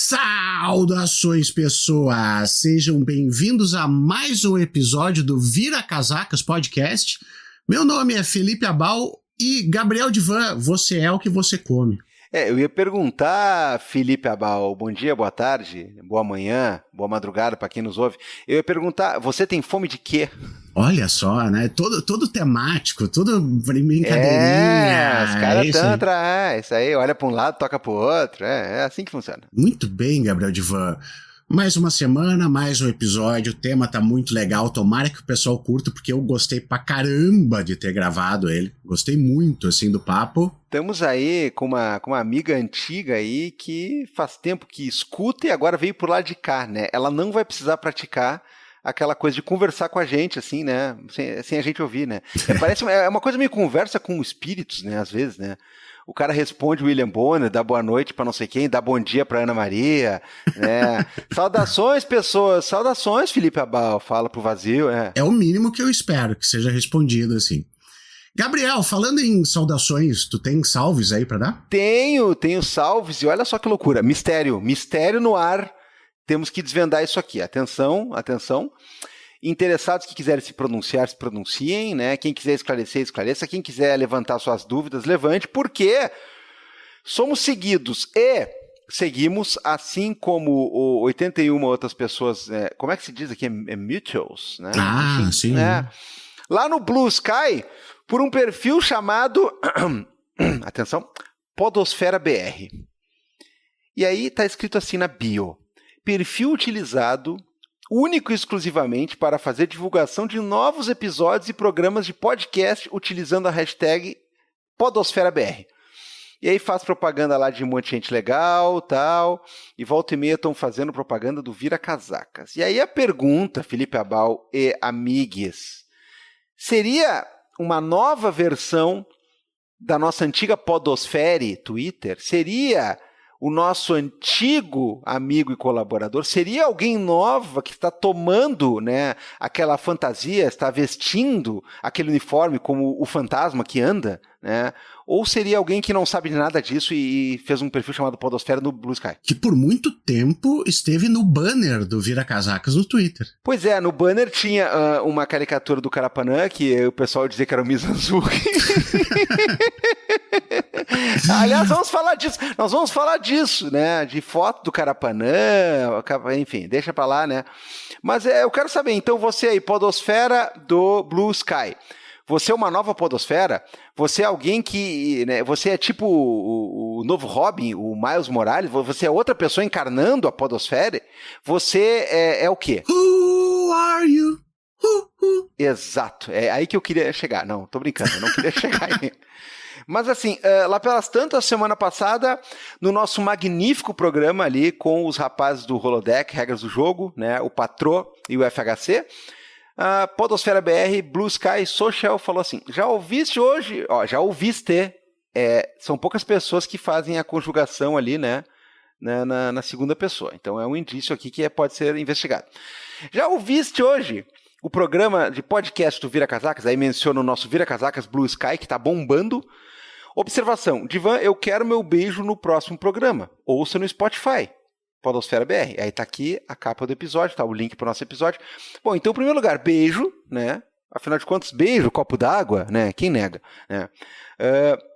Saudações, pessoas! Sejam bem-vindos a mais um episódio do Vira Casacas Podcast. Meu nome é Felipe Abal e Gabriel Divan, você é o que você come. Eu ia perguntar, Felipe Abal, bom dia, boa tarde, boa manhã, boa madrugada para quem nos ouve. Eu ia perguntar, você tem fome de quê? Olha só, né? Todo temático, tudo brincadeirinha. Os caras estão atrás, isso aí, olha para um lado, toca para o outro, é assim que funciona. Muito bem, Gabriel Divan. Mais uma semana, mais um episódio, o tema tá muito legal, tomara que o pessoal curta, porque eu gostei pra caramba de ter gravado ele, gostei muito, assim, do papo. Estamos aí com uma amiga antiga aí que faz tempo que escuta e agora veio por lá de cá, né? Ela não vai precisar praticar aquela coisa de conversar com a gente, assim, né? Sem a gente ouvir, né? É uma coisa meio conversa com espíritos, né? Às vezes, né? O cara responde o William Bonner, dá boa noite para não sei quem, dá bom dia para Ana Maria, né? Saudações, pessoas, saudações, Felipe Abal, fala pro vazio. É o mínimo que eu espero que seja respondido, assim. Gabriel, falando em saudações, tu tem salves aí pra dar? Tenho salves, e olha só que loucura, mistério no ar, temos que desvendar isso aqui, atenção. Interessados que quiserem se pronunciar, se pronunciem, né? Quem quiser esclarecer, esclareça. Quem quiser levantar suas dúvidas, levante, porque somos seguidos e seguimos, assim como 81 outras pessoas, como é que se diz aqui? Mutuals, né? Enfim, sim. Lá no Blue Sky, por um perfil chamado, atenção, Podosfera BR. E aí está escrito assim na bio, perfil utilizado único e exclusivamente para fazer divulgação de novos episódios e programas de podcast utilizando a hashtag PodosferaBR. E aí faz propaganda lá de um monte de gente legal, tal, e volta e meia estão fazendo propaganda do Vira Casacas. E aí a pergunta, Felipe Abal e amigues, seria uma nova versão da nossa antiga Podosfera Twitter? Seria o nosso antigo amigo e colaborador, seria alguém nova que está tomando, né, aquela fantasia, está vestindo aquele uniforme como o fantasma que anda, né? Ou seria alguém que não sabe de nada disso e fez um perfil chamado Podosfera no Blue Sky? Que por muito tempo esteve no banner do Vira Casacas no Twitter. Pois é, no banner tinha uma caricatura do Carapanã, que o pessoal dizia que era o Mizanzuki. Aliás, nós vamos falar disso, né? De foto do Carapanã, enfim, deixa pra lá, né? Mas eu quero saber, então você aí, Podosfera do Blue Sky, você é uma nova podosfera? Você é alguém que, né, você é tipo o novo Robin, o Miles Morales? Você é outra pessoa encarnando a podosfera? Você é o quê? Who are you? Exato, é aí que eu queria chegar. Não, tô brincando, eu não queria chegar aí. Mas assim, lá pelas tantas, semana passada, no nosso magnífico programa ali com os rapazes do Holodeck, Regras do Jogo, né, o Patrô e o FHC, a Podosfera BR, Blue Sky Social falou assim, já ouviste hoje? Já ouviste, são poucas pessoas que fazem a conjugação ali, né, na segunda pessoa. Então é um indício aqui que pode ser investigado. Já ouviste hoje o programa de podcast do Vira Casacas? Aí menciona o nosso Vira Casacas Blue Sky, que tá bombando. Observação, Divan, eu quero meu beijo no próximo programa. Ouça no Spotify, Podosfera BR. Aí tá aqui a capa do episódio, tá o link pro nosso episódio. Bom, então, em primeiro lugar, beijo, né? Afinal de contas, beijo, copo d'água, né? Quem nega, né?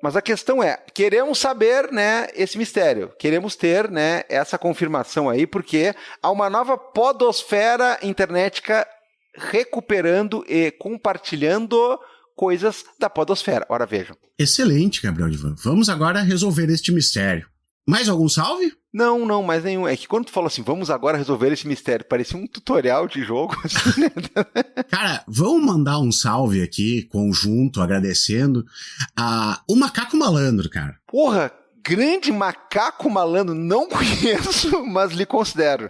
Mas a questão é, queremos saber, né, esse mistério. Queremos ter, né, essa confirmação aí, porque há uma nova podosfera internetica recuperando e compartilhando coisas da podosfera. Ora, vejam. Excelente, Gabriel Divan. Vamos agora resolver este mistério. Mais algum salve? Não, mais nenhum. É que quando tu falou assim, vamos agora resolver esse mistério, parecia um tutorial de jogo. Assim, né? Cara, vamos mandar um salve aqui, conjunto, agradecendo a o Macaco Malandro, cara. Porra, grande Macaco Malandro, não conheço, mas lhe considero.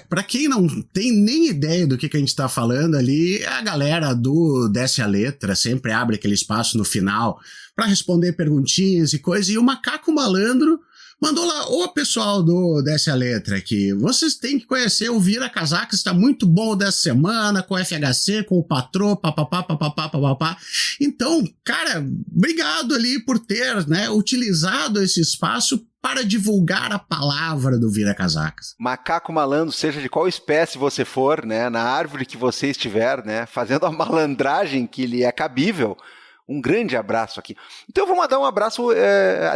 Pra quem não tem nem ideia do que a gente tá falando ali, a galera do Desce a Letra sempre abre aquele espaço no final pra responder perguntinhas e coisa, e o Macaco Malandro Mandou lá, ô pessoal do Desce a Letra aqui, vocês têm que conhecer o Vira Casacas, está muito bom dessa semana, com o FHC, com o patrô, papapá, papapá, papapá. Então, cara, obrigado ali por ter, né, utilizado esse espaço para divulgar a palavra do Vira Casacas. Macaco malandro, seja de qual espécie você for, né, na árvore que você estiver, né, fazendo a malandragem que lhe é cabível, um grande abraço aqui. Então eu vou mandar um abraço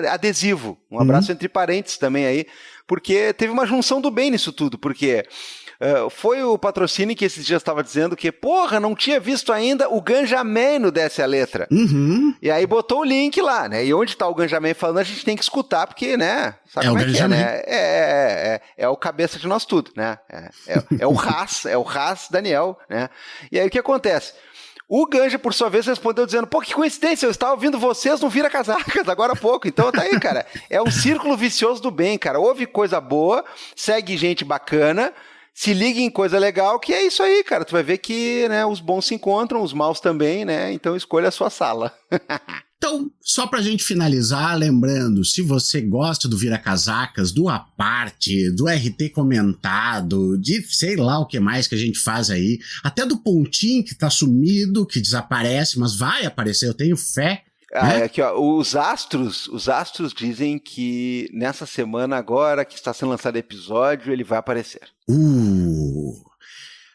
adesivo, um abraço entre parênteses também aí, porque teve uma junção do bem nisso tudo, porque foi o patrocínio que esses dias estava dizendo que, porra, não tinha visto ainda o Ganjamin no Desce a Letra. E aí botou o link lá, né? E onde está o Ganjamin falando, a gente tem que escutar, porque, né? Sabe como é que é, né? É o cabeça de nós tudo, né? É o Haas Daniel, né? E aí o que acontece? O Ganja, por sua vez, respondeu dizendo, pô, que coincidência, eu estava ouvindo vocês no Vira Casacas agora há pouco. Então tá aí, cara. É um círculo vicioso do bem, cara. Ouve coisa boa, segue gente bacana, se liga em coisa legal, que é isso aí, cara. Tu vai ver que, né, os bons se encontram, os maus também, né? Então escolha a sua sala. Então, só pra gente finalizar, lembrando, se você gosta do Vira Casacas, do Aparte, do RT Comentado, de sei lá o que mais que a gente faz aí, até do Pontinho que tá sumido, que desaparece, mas vai aparecer, eu tenho fé. Né? Aqui, ó, os astros dizem que nessa semana agora que está sendo lançado o episódio, ele vai aparecer.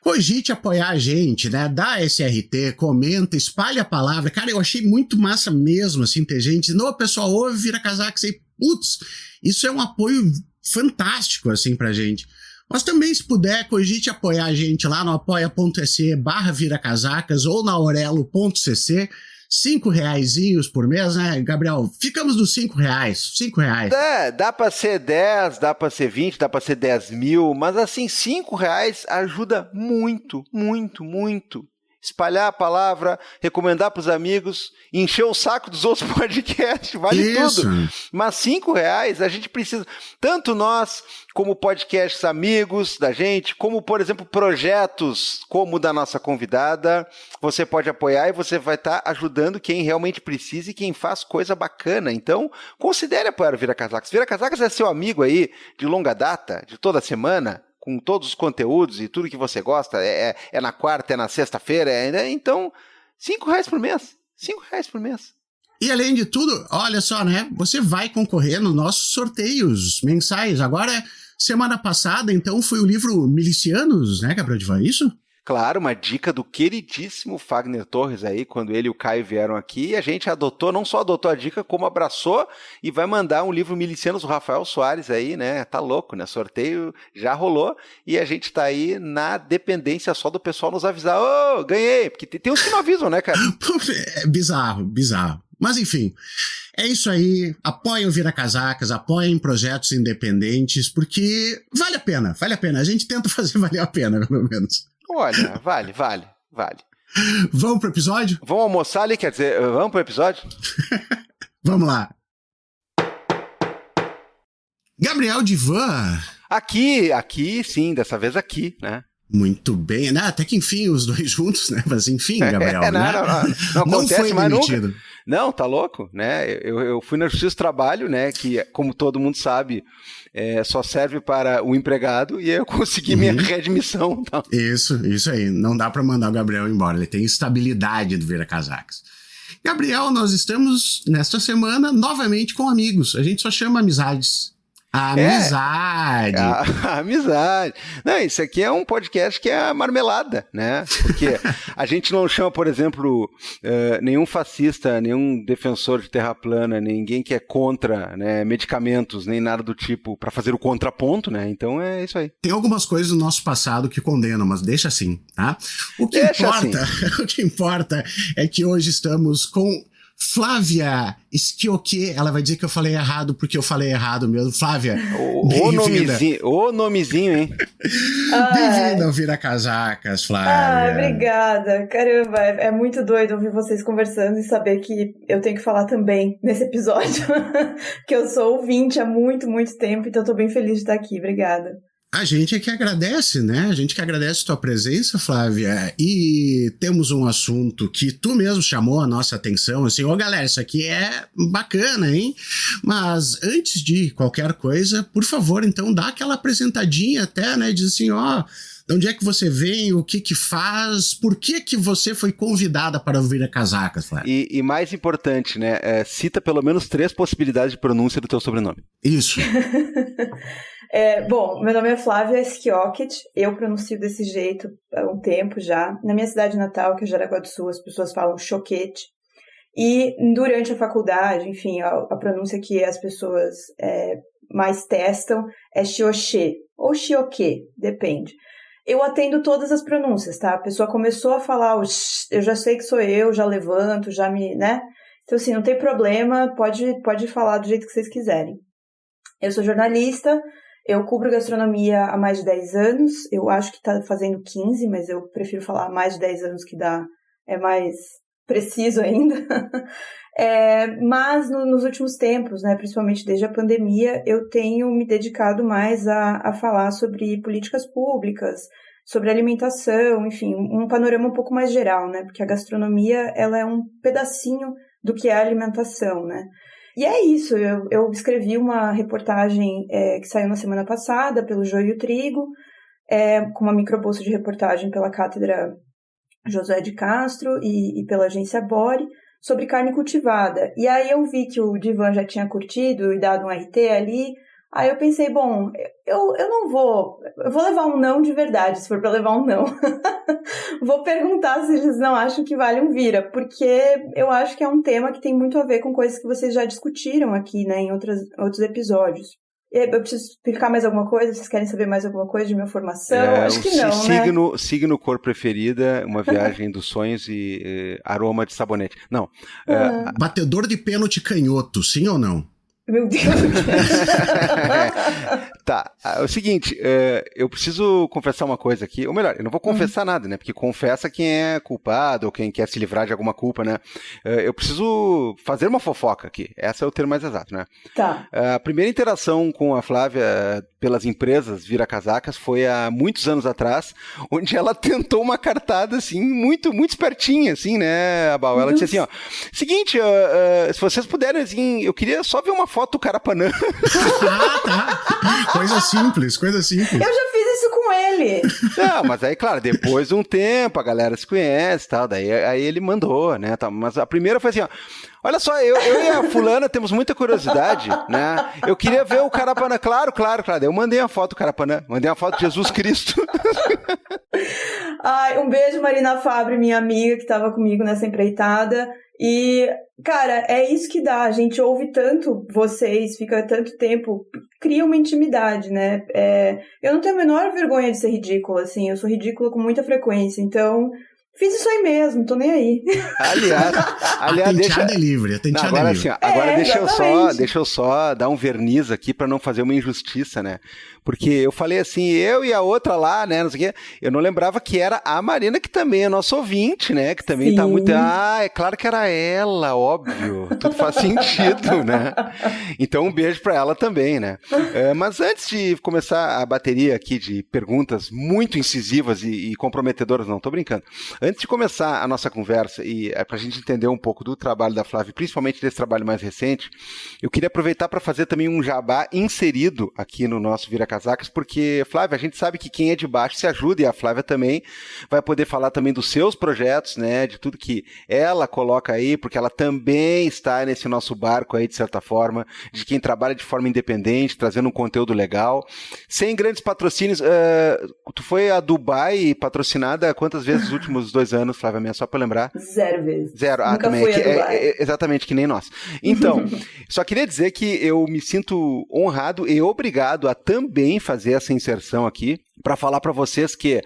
Cogite apoiar a gente, né? Dá SRT, comenta, espalha a palavra. Cara, eu achei muito massa mesmo, assim, ter gente dizendo, ô, pessoal, ouve Vira Casacas aí. Putz, isso é um apoio fantástico, assim, pra gente. Mas também, se puder, cogite apoiar a gente lá no apoia.se/viracasacas ou na orelo.cc. R$5 por mês, né, Gabriel? Ficamos nos R$5. Dá pra ser 10, dá pra ser 20, dá pra ser 10 mil, mas assim, R$5 ajuda muito, muito, muito. Espalhar a palavra, recomendar pros amigos, encher o saco dos outros podcasts, vale tudo. Mas R$5 a gente precisa, tanto nós, como podcasts amigos da gente, como, por exemplo, projetos como o da nossa convidada, você pode apoiar e você vai estar ajudando quem realmente precisa e quem faz coisa bacana. Então, considere apoiar o Vira Casacas. Vira Casacas é seu amigo aí de longa data, de toda semana, com todos os conteúdos e tudo que você gosta, é na quarta, é na sexta-feira, então, R$5 por mês. R$5 por mês. E além de tudo, olha só, né? Você vai concorrer nos nossos sorteios mensais. Agora, semana passada, então, foi o livro Milicianos, né, Gabriel Divan, é isso? Claro, uma dica do queridíssimo Fagner Torres aí, quando ele e o Caio vieram aqui, e a gente adotou, não só adotou a dica, como abraçou e vai mandar um livro Milicianos do Rafael Soares aí, né? Tá louco, né? Sorteio já rolou e a gente tá aí na dependência só do pessoal nos avisar, ô, ganhei, porque tem uns que não avisam, né, cara? É bizarro. Mas enfim, é isso aí, apoiem o Vira Casacas, apoiem projetos independentes, porque vale a pena, a gente tenta fazer valer a pena, pelo menos. Olha, vale. Vamos pro episódio? Vamos almoçar ali, quer dizer, vamos pro episódio? Vamos lá. Gabriel Divan. Aqui, sim, dessa vez aqui, né? Muito bem, né? Até que enfim, os dois juntos, né? Mas enfim, Gabriel, não, né? Não acontece foi mais demitido. Nunca. Não, tá louco, né? Eu fui na Justiça do Trabalho, né? Que, como todo mundo sabe, só serve para o empregado e eu consegui minha readmissão. Então. Isso aí. Não dá para mandar o Gabriel embora. Ele tem estabilidade do Vira Casacas. Gabriel, nós estamos nesta semana novamente com amigos. A gente só chama amizades. Amizade. Amizade. Não, isso aqui é um podcast que é a marmelada, né? Porque a gente não chama, por exemplo, nenhum fascista, nenhum defensor de terra plana, ninguém que é contra, né, medicamentos, nem nada do tipo, para fazer o contraponto, né? Então é isso aí. Tem algumas coisas do nosso passado que condenam, mas deixa assim, tá? O que importa é que hoje estamos com Flávia Schioquet, ela vai dizer que eu falei errado porque eu falei errado mesmo. Flávia, o nomezinho, hein? Bem-vinda ao Vira Casacas, Flávia. Obrigada. Caramba, é muito doido ouvir vocês conversando e saber que eu tenho que falar também nesse episódio, que eu sou ouvinte há muito, muito tempo, então eu tô bem feliz de estar aqui. Obrigada. A gente é que agradece, né? A gente que agradece a tua presença, Flávia. E temos um assunto que tu mesmo chamou a nossa atenção, assim, galera, isso aqui é bacana, hein? Mas antes de qualquer coisa, por favor, então, dá aquela apresentadinha até, né? Diz assim, de onde é que você vem, o que faz, por que você foi convidada para ouvir a Casacas, Flávia? E mais importante, né? Cita pelo menos 3 possibilidades de pronúncia do teu sobrenome. Isso. Bom, meu nome é Flávia Schiocket, eu pronuncio desse jeito há um tempo já. Na minha cidade natal, que é Jaraguá do Sul, as pessoas falam choquete. E durante a faculdade, enfim, a pronúncia que as pessoas mais testam é Xioxê ou Xioque, depende. Eu atendo todas as pronúncias, tá? A pessoa começou a falar o x, eu já sei que sou eu, já levanto, já me, né? Então, assim, não tem problema, pode falar do jeito que vocês quiserem. Eu sou jornalista, eu cubro gastronomia há mais de 10 anos, eu acho que tá fazendo 15, mas eu prefiro falar mais de 10 anos que é mais preciso ainda. Mas nos últimos tempos, né, principalmente desde a pandemia, eu tenho me dedicado mais a falar sobre políticas públicas, sobre alimentação, enfim, um panorama um pouco mais geral, né, porque a gastronomia ela é um pedacinho do que é a alimentação, né. E é isso, eu escrevi uma reportagem que saiu na semana passada pelo Joio e o Trigo, com uma microbolsa de reportagem pela Cátedra Josué de Castro e pela agência Bore, sobre carne cultivada. E aí eu vi que o Divan já tinha curtido e dado um RT ali. Aí eu pensei, bom, eu não vou... Eu vou levar um não de verdade, se for para levar um não. Vou perguntar se eles não acham que vale um vira, porque eu acho que é um tema que tem muito a ver com coisas que vocês já discutiram aqui, né, em outros episódios. Eu preciso explicar mais alguma coisa? Vocês querem saber mais alguma coisa de minha formação? Acho que não, né? Signo cor preferida, uma viagem dos sonhos e aroma de sabonete. Não. Batedor de pênalti canhoto, sim ou não? Meu Deus. Tá, é o seguinte, eu preciso confessar uma coisa aqui, ou melhor, eu não vou confessar nada, né, porque confessa quem é culpado ou quem quer se livrar de alguma culpa, né, eu preciso fazer uma fofoca aqui, esse é o termo mais exato, né. Tá. A primeira interação com a Flávia pelas empresas Vira Casacas foi há muitos anos atrás, onde ela tentou uma cartada, assim, muito, muito espertinha, assim, né, Abal, ela disse assim, ó, seguinte, se vocês puderem, assim, eu queria só ver uma foto do Carapanã. Tá. Coisa simples. Eu já fiz isso com ele. Não, mas aí, claro, depois de um tempo, a galera se conhece e tal, daí aí ele mandou, né, tal, mas a primeira foi assim, ó, olha só, eu e a fulana temos muita curiosidade, né, eu queria ver o Carapanã, claro, daí eu mandei uma foto do Carapanã, mandei uma foto de Jesus Cristo. Ai, um beijo, Marina Fabre, minha amiga, que estava comigo nessa empreitada. E, cara, é isso que dá. A gente ouve tanto vocês, fica tanto tempo, cria uma intimidade, né? Eu não tenho a menor vergonha de ser ridícula, assim. Eu sou ridícula com muita frequência. Então, fiz isso aí mesmo, tô nem aí. Aliás, a tenteada é livre, agora, livre. Assim, agora deixa eu só dar um verniz aqui para não fazer uma injustiça, né? Porque eu falei assim, eu e a outra lá, né, não sei o quê, eu não lembrava que era a Marina, que também é nosso ouvinte, né, que também tá muito... Ah, é claro que era ela, óbvio, tudo faz sentido, né? Então um beijo para ela também, né? Mas antes de começar a bateria aqui de perguntas muito incisivas e comprometedoras, não, tô brincando, antes de começar a nossa conversa e pra gente entender um pouco do trabalho da Flávia, principalmente desse trabalho mais recente, eu queria aproveitar para fazer também um jabá inserido aqui no nosso Vira Casacas, porque, Flávia, a gente sabe que quem é de baixo se ajuda, e a Flávia também vai poder falar também dos seus projetos, né, de tudo que ela coloca aí, porque ela também está nesse nosso barco aí, de certa forma, de quem trabalha de forma independente, trazendo um conteúdo legal, sem grandes patrocínios. Tu foi a Dubai patrocinada quantas vezes nos últimos 2 anos, Flávia Minha, só para lembrar? 0 vezes. 0, Nunca também. fui a Dubai. Exatamente, que nem nós. Então, só queria dizer que eu me sinto honrado e obrigado a também fazer essa inserção aqui para falar para vocês que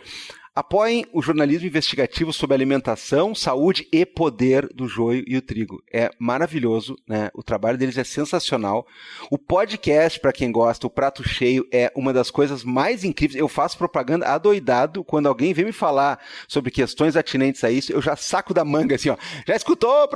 Apoiem o jornalismo investigativo sobre alimentação, saúde e poder do joio e o trigo. É maravilhoso, né? O trabalho deles é sensacional. O podcast, para quem gosta, o Prato Cheio, é uma das coisas mais incríveis. Eu faço propaganda adoidado. Quando alguém vem me falar sobre questões atinentes a isso, eu já saco da manga, assim, ó. Já escutou?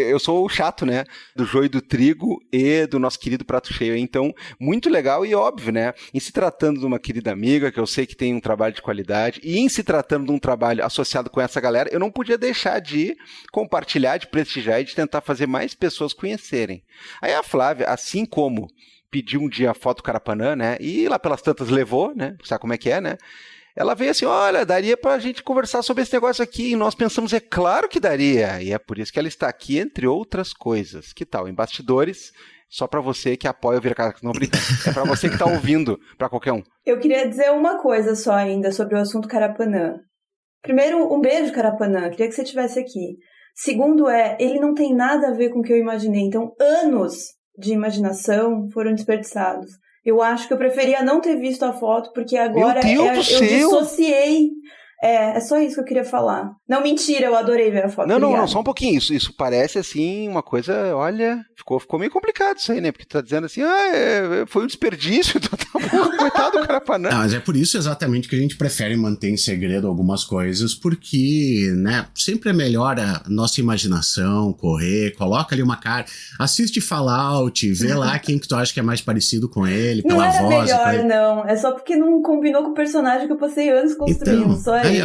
Eu sou o chato, né? Do joio e do trigo e do nosso querido Prato Cheio. Então, muito legal e óbvio, né? Em se tratando de uma querida amiga, que eu sei que tem um trabalho de qualidade, e em se tratando de um trabalho associado com essa galera, eu não podia deixar de compartilhar, de prestigiar e de tentar fazer mais pessoas conhecerem. Aí a Flávia, assim como pediu um dia a foto do Carapanã, né? E lá pelas tantas levou, né? Sabe como é que é, né? Ela veio assim, olha, daria pra gente conversar sobre esse negócio aqui. E nós pensamos, é claro que daria. E é por isso que ela está aqui, entre outras coisas. Que tal? Em bastidores, só pra você que apoia o Viracast. Não, brincando. É pra você que tá ouvindo, pra qualquer um. Eu queria dizer uma coisa só ainda sobre o assunto Carapanã. Primeiro, um beijo, Carapanã. Queria que você estivesse aqui. Segundo ele não tem nada a ver com o que eu imaginei. Então, anos de imaginação foram desperdiçados. Eu acho que eu preferia não ter visto a foto, porque agora eu dissociei. É só isso que eu queria falar. Não, mentira, eu adorei ver a foto. Não, só um pouquinho. Isso parece, assim, uma coisa, olha, ficou meio complicado isso aí, né? Porque tu tá dizendo assim, foi um desperdício, coitado do Carapanã. Não, mas é por isso exatamente que a gente prefere manter em segredo algumas coisas, porque, né, sempre é melhor a nossa imaginação correr, coloca ali uma cara, assiste Fallout, vê lá quem que tu acha que é mais parecido com ele, não pela era voz. Melhor, não, é só porque não combinou com o personagem que eu passei anos construindo, então, só isso.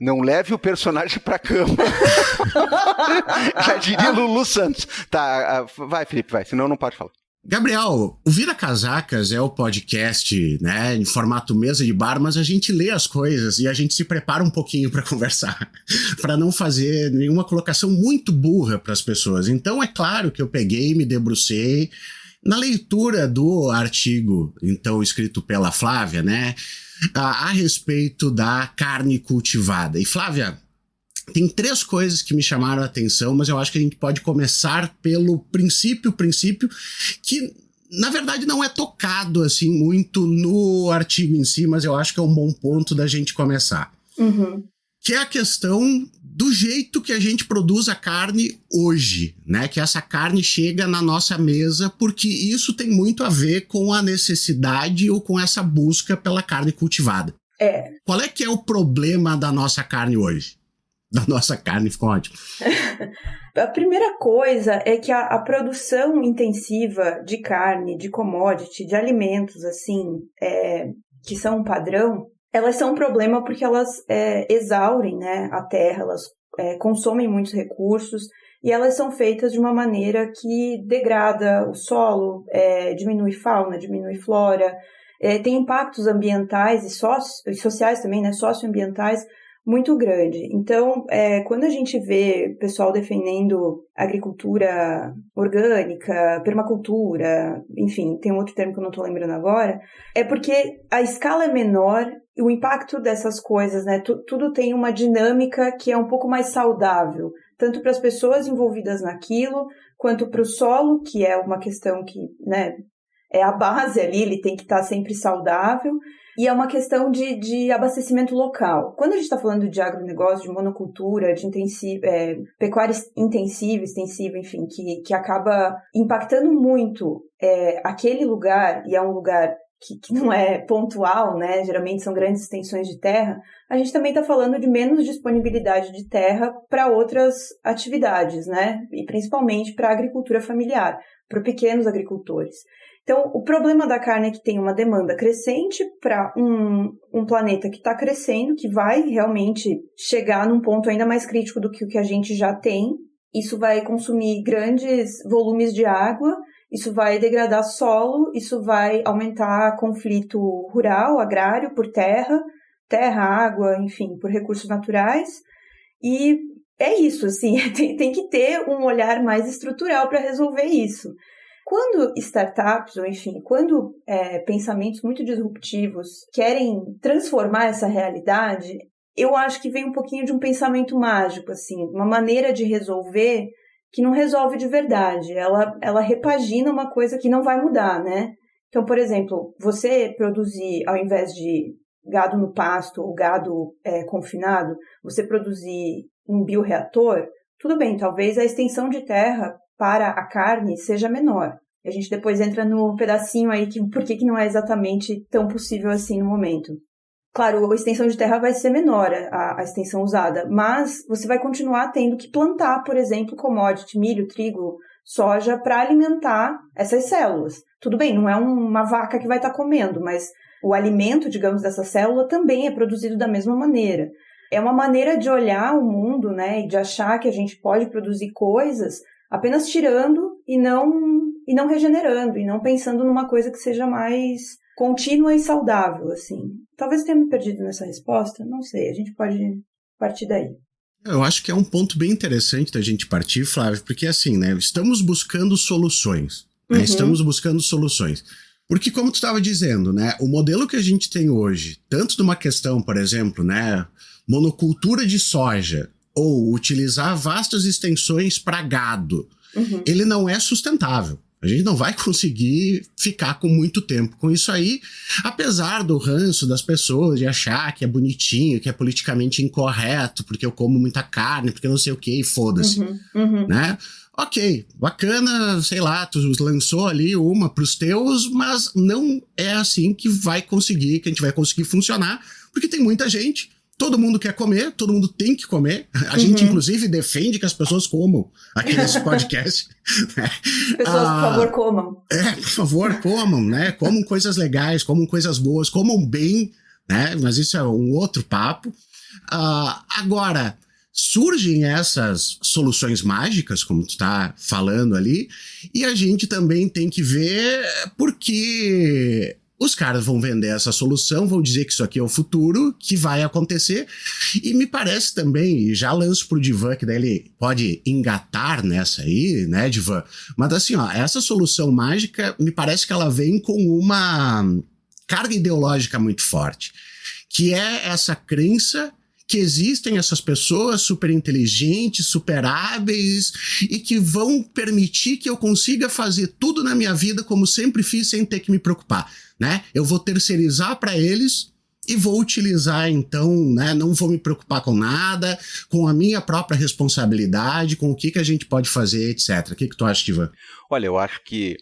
Não leve o personagem pra cama. Já diria Lulu Santos. Tá, vai, Felipe, vai, senão não pode falar. Gabriel, o Vira Casacas é o podcast, né, em formato mesa de bar, mas a gente lê as coisas e a gente se prepara um pouquinho para conversar, para não fazer nenhuma colocação muito burra para as pessoas. Então é claro que eu peguei e me debrucei na leitura do artigo, então escrito pela Flávia, né, a respeito da carne cultivada. E Flávia, tem 3 coisas que me chamaram a atenção, mas eu acho que a gente pode começar pelo princípio, que na verdade não é tocado assim muito no artigo em si, mas eu acho que é um bom ponto da gente começar. Uhum. Que é a questão do jeito que a gente produz a carne hoje, né? Que essa carne chega na nossa mesa, porque isso tem muito a ver com a necessidade ou com essa busca pela carne cultivada. Qual é que é o problema da nossa carne hoje? Da nossa carne, ficou ótimo. A primeira coisa é que a produção intensiva de carne, de commodity, de alimentos, assim, que são um padrão, elas são um problema porque elas exaurem, né, a terra, elas consomem muitos recursos e elas são feitas de uma maneira que degrada o solo, diminui fauna, diminui flora, tem impactos ambientais e sociais também, né, socioambientais, muito grande. Então, quando a gente vê pessoal defendendo agricultura orgânica, permacultura, enfim, tem um outro termo que eu não estou lembrando agora, é porque a escala é menor e o impacto dessas coisas, né, tudo tem uma dinâmica que é um pouco mais saudável, tanto para as pessoas envolvidas naquilo, quanto para o solo, que é uma questão que, né, é a base ali, ele tem que estar sempre saudável, e é uma questão de abastecimento local. Quando a gente está falando de agronegócio, de monocultura, de pecuária intensiva, extensiva, enfim, que acaba impactando muito aquele lugar, e é um lugar que não é pontual, né? Geralmente são grandes extensões de terra, a gente também está falando de menos disponibilidade de terra para outras atividades, né? E principalmente para a agricultura familiar, para pequenos agricultores. Então, o problema da carne é que tem uma demanda crescente para um planeta que está crescendo, que vai realmente chegar num ponto ainda mais crítico do que o que a gente já tem. Isso vai consumir grandes volumes de água, isso vai degradar solo, isso vai aumentar conflito rural, agrário, por terra, água, enfim, por recursos naturais. E é isso, assim, tem que ter um olhar mais estrutural para resolver isso. Quando startups, ou enfim, quando pensamentos muito disruptivos querem transformar essa realidade, eu acho que vem um pouquinho de um pensamento mágico, assim, uma maneira de resolver que não resolve de verdade, ela repagina uma coisa que não vai mudar, né? Então, por exemplo, você produzir, ao invés de gado no pasto ou gado confinado, você produzir num bioreator, tudo bem, talvez a extensão de terra para a carne seja menor. E a gente depois entra no pedacinho aí que por que não é exatamente tão possível assim no momento. Claro, a extensão de terra vai ser menor, a extensão usada, mas você vai continuar tendo que plantar, por exemplo, commodity, milho, trigo, soja, para alimentar essas células. Tudo bem, não é uma vaca que vai estar comendo, mas o alimento, digamos, dessa célula também é produzido da mesma maneira. É uma maneira de olhar o mundo, né, e de achar que a gente pode produzir coisas apenas tirando e não regenerando, e não pensando numa coisa que seja mais contínua e saudável, assim. Talvez tenha me perdido nessa resposta, não sei, a gente pode partir daí. Eu acho que é um ponto bem interessante da gente partir, Flávio, porque assim, né, estamos buscando soluções, né, estamos buscando soluções. Porque como tu estava dizendo, né, o modelo que a gente tem hoje, tanto de uma questão, por exemplo, né, monocultura de soja, ou utilizar vastas extensões para gado, ele não é sustentável. A gente não vai conseguir ficar com muito tempo com isso aí, apesar do ranço das pessoas de achar que é bonitinho, que é politicamente incorreto, porque eu como muita carne, porque não sei o que, e foda-se, né? Ok, bacana, sei lá, tu lançou ali uma pros teus, mas não é assim que a gente vai conseguir funcionar, porque tem muita gente. Todo mundo quer comer, todo mundo tem que comer. A gente, inclusive, defende que as pessoas comam aqui nesse podcast. Pessoas, por favor, comam. Por favor, comam, né? Comam coisas legais, comam coisas boas, comam bem, né? Mas isso é um outro papo. Agora, surgem essas soluções mágicas, como tu tá falando ali, e a gente também tem que ver porque os caras vão vender essa solução, vão dizer que isso aqui é o futuro, que vai acontecer, e me parece também, e já lanço pro Divan, que daí ele pode engatar nessa aí, né, Divan? Mas assim, ó, essa solução mágica, me parece que ela vem com uma carga ideológica muito forte, que é essa crença que existem essas pessoas super inteligentes, super hábeis e que vão permitir que eu consiga fazer tudo na minha vida como sempre fiz sem ter que me preocupar, né? Eu vou terceirizar para eles e vou utilizar então, né? Não vou me preocupar com nada, com a minha própria responsabilidade, com o que a gente pode fazer, etc. O que tu acha, Ivan? Olha, eu acho que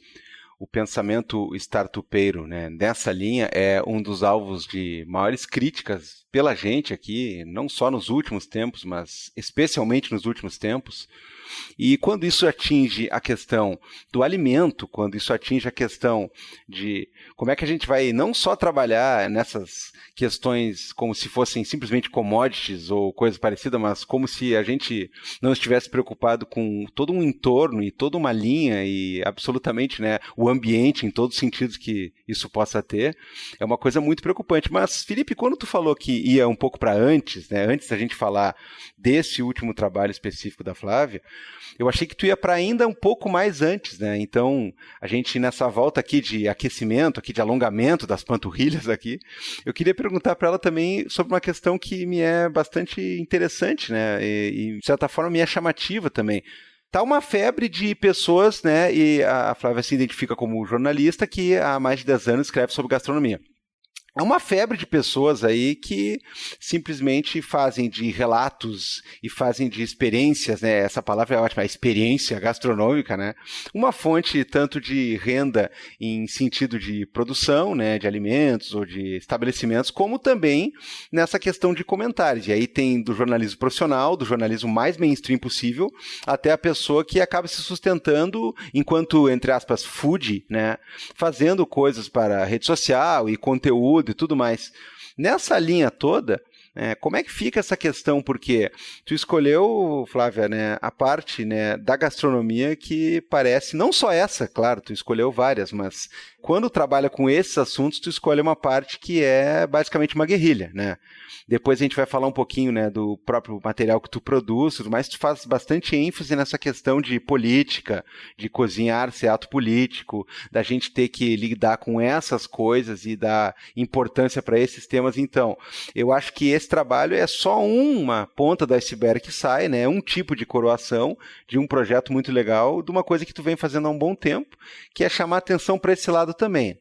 o pensamento startupeiro, né, nessa linha é um dos alvos de maiores críticas pela gente aqui, não só nos últimos tempos, mas especialmente nos últimos tempos. E quando isso atinge a questão do alimento, quando isso atinge a questão de como é que a gente vai não só trabalhar nessas questões como se fossem simplesmente commodities ou coisa parecida, mas como se a gente não estivesse preocupado com todo um entorno e toda uma linha e absolutamente, né, o ambiente em todos os sentidos que isso possa ter, é uma coisa muito preocupante. Mas, Felipe, quando tu falou que ia um pouco para antes, né, antes da gente falar desse último trabalho específico da Flávia, eu achei que tu ia para ainda um pouco mais antes, né? Então, a gente nessa volta aqui de aquecimento, aqui de alongamento das panturrilhas aqui, eu queria perguntar para ela também sobre uma questão que me é bastante interessante, né? E de certa forma me é chamativa também. Tá uma febre de pessoas, né? E a Flávia se identifica como jornalista que há mais de 10 anos escreve sobre gastronomia. É uma febre de pessoas aí que simplesmente fazem de relatos e fazem de experiências, né? Essa palavra é ótima, a experiência gastronômica, né? Uma fonte tanto de renda em sentido de produção, né? De alimentos ou de estabelecimentos, como também nessa questão de comentários. E aí tem do jornalismo profissional, do jornalismo mais mainstream possível, até a pessoa que acaba se sustentando enquanto, entre aspas, food, né? Fazendo coisas para rede social e conteúdo e tudo mais. Nessa linha toda, como é que fica essa questão? Porque tu escolheu, Flávia, né, a parte, né, da gastronomia que parece, não só essa, claro, tu escolheu várias, mas quando trabalha com esses assuntos, tu escolhe uma parte que é basicamente uma guerrilha, né? Depois a gente vai falar um pouquinho, né, do próprio material que tu produz, mas tu faz bastante ênfase nessa questão de política, de cozinhar ser ato político, da gente ter que lidar com essas coisas e dar importância para esses temas. Então, eu acho que esse trabalho é só uma ponta do iceberg que sai, né? Um tipo de coroação de um projeto muito legal, de uma coisa que tu vem fazendo há um bom tempo, que é chamar atenção para esse lado também.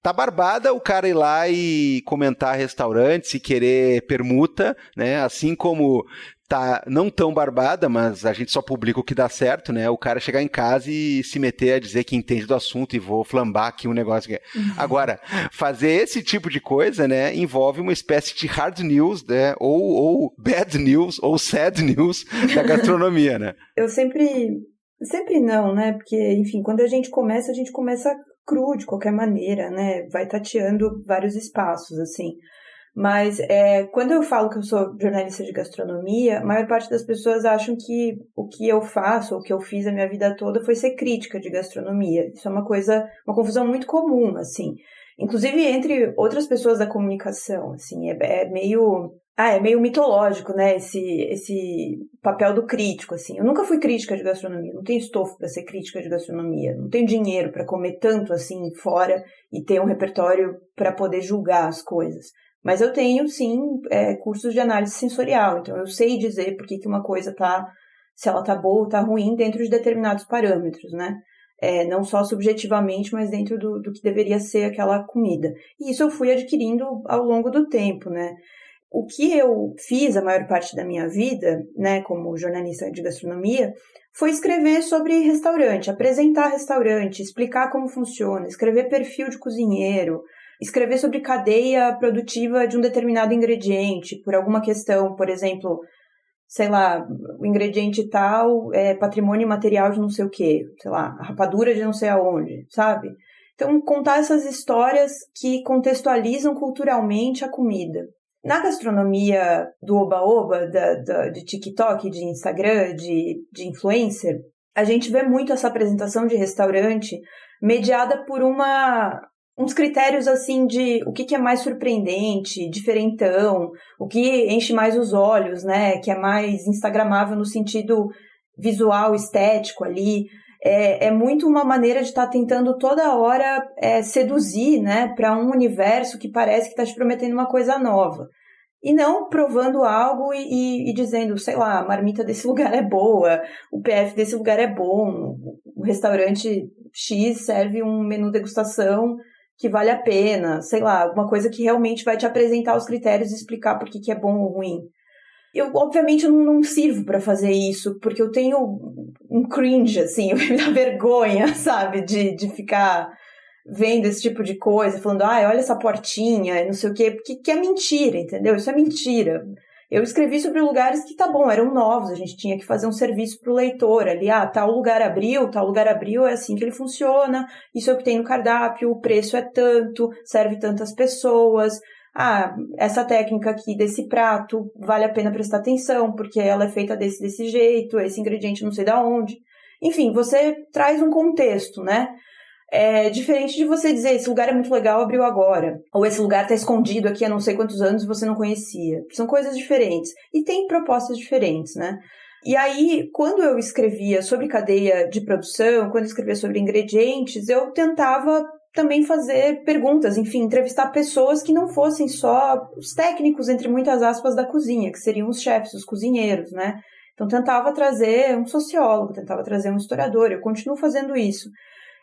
Tá barbada o cara ir lá e comentar restaurantes e querer permuta, né? Assim como tá não tão barbada, mas a gente só publica o que dá certo, né? O cara chegar em casa e se meter a dizer que entende do assunto e vou flambar aqui um negócio. Agora, fazer esse tipo de coisa, né, envolve uma espécie de hard news, né? Ou bad news, ou sad news da gastronomia, né? Eu sempre não, né? Porque, enfim, quando a gente começa cru de qualquer maneira, né? Vai tateando vários espaços, assim. Mas quando eu falo que eu sou jornalista de gastronomia, a maior parte das pessoas acham que o que eu faço, ou o que eu fiz a minha vida toda foi ser crítica de gastronomia. Isso é uma confusão muito comum, assim. Inclusive entre outras pessoas da comunicação, assim, é meio mitológico, né, esse papel do crítico, assim. Eu nunca fui crítica de gastronomia, não tenho estofo para ser crítica de gastronomia, não tenho dinheiro para comer tanto assim fora e ter um repertório para poder julgar as coisas. Mas eu tenho, sim, cursos de análise sensorial, então eu sei dizer por que uma coisa se ela tá boa ou tá ruim dentro de determinados parâmetros, né? Não só subjetivamente, mas dentro do que deveria ser aquela comida. E isso eu fui adquirindo ao longo do tempo, né? O que eu fiz a maior parte da minha vida, né, como jornalista de gastronomia, foi escrever sobre restaurante, apresentar restaurante, explicar como funciona, escrever perfil de cozinheiro, escrever sobre cadeia produtiva de um determinado ingrediente, por alguma questão, por exemplo, sei lá, o ingrediente tal é patrimônio imaterial de não sei o quê, sei lá, a rapadura de não sei aonde, sabe? Então, contar essas histórias que contextualizam culturalmente a comida. Na gastronomia do oba-oba, de TikTok, de Instagram, de influencer, a gente vê muito essa apresentação de restaurante mediada por uns critérios assim de o que é mais surpreendente, diferentão, o que enche mais os olhos, né? Que é mais instagramável no sentido visual, estético ali. É muito uma maneira de estar tentando toda hora seduzir, né, para um universo que parece que está te prometendo uma coisa nova. E não provando algo e dizendo, sei lá, a marmita desse lugar é boa, o PF desse lugar é bom, o restaurante X serve um menu degustação que vale a pena, sei lá, alguma coisa que realmente vai te apresentar os critérios e explicar por que é bom ou ruim. Eu, obviamente, não sirvo para fazer isso, porque eu tenho um cringe, assim, eu me dá vergonha, sabe, de ficar vendo esse tipo de coisa, falando, olha essa portinha, não sei o quê, porque que é mentira, entendeu? Isso é mentira. Eu escrevi sobre lugares que, tá bom, eram novos, a gente tinha que fazer um serviço pro leitor ali, tal lugar abriu, é assim que ele funciona, isso é o que tem no cardápio, o preço é tanto, serve tantas pessoas, essa técnica aqui desse prato vale a pena prestar atenção, porque ela é feita desse jeito, esse ingrediente não sei da onde. Enfim, você traz um contexto, né? É diferente de você dizer, esse lugar é muito legal, abriu agora. Ou esse lugar está escondido aqui há não sei quantos anos e você não conhecia. São coisas diferentes. E tem propostas diferentes, né? E aí, quando eu escrevia sobre cadeia de produção, quando eu escrevia sobre ingredientes, eu tentava também fazer perguntas, enfim, entrevistar pessoas que não fossem só os técnicos, entre muitas aspas, da cozinha, que seriam os chefes, os cozinheiros, né? Então, tentava trazer um sociólogo, tentava trazer um historiador, eu continuo fazendo isso.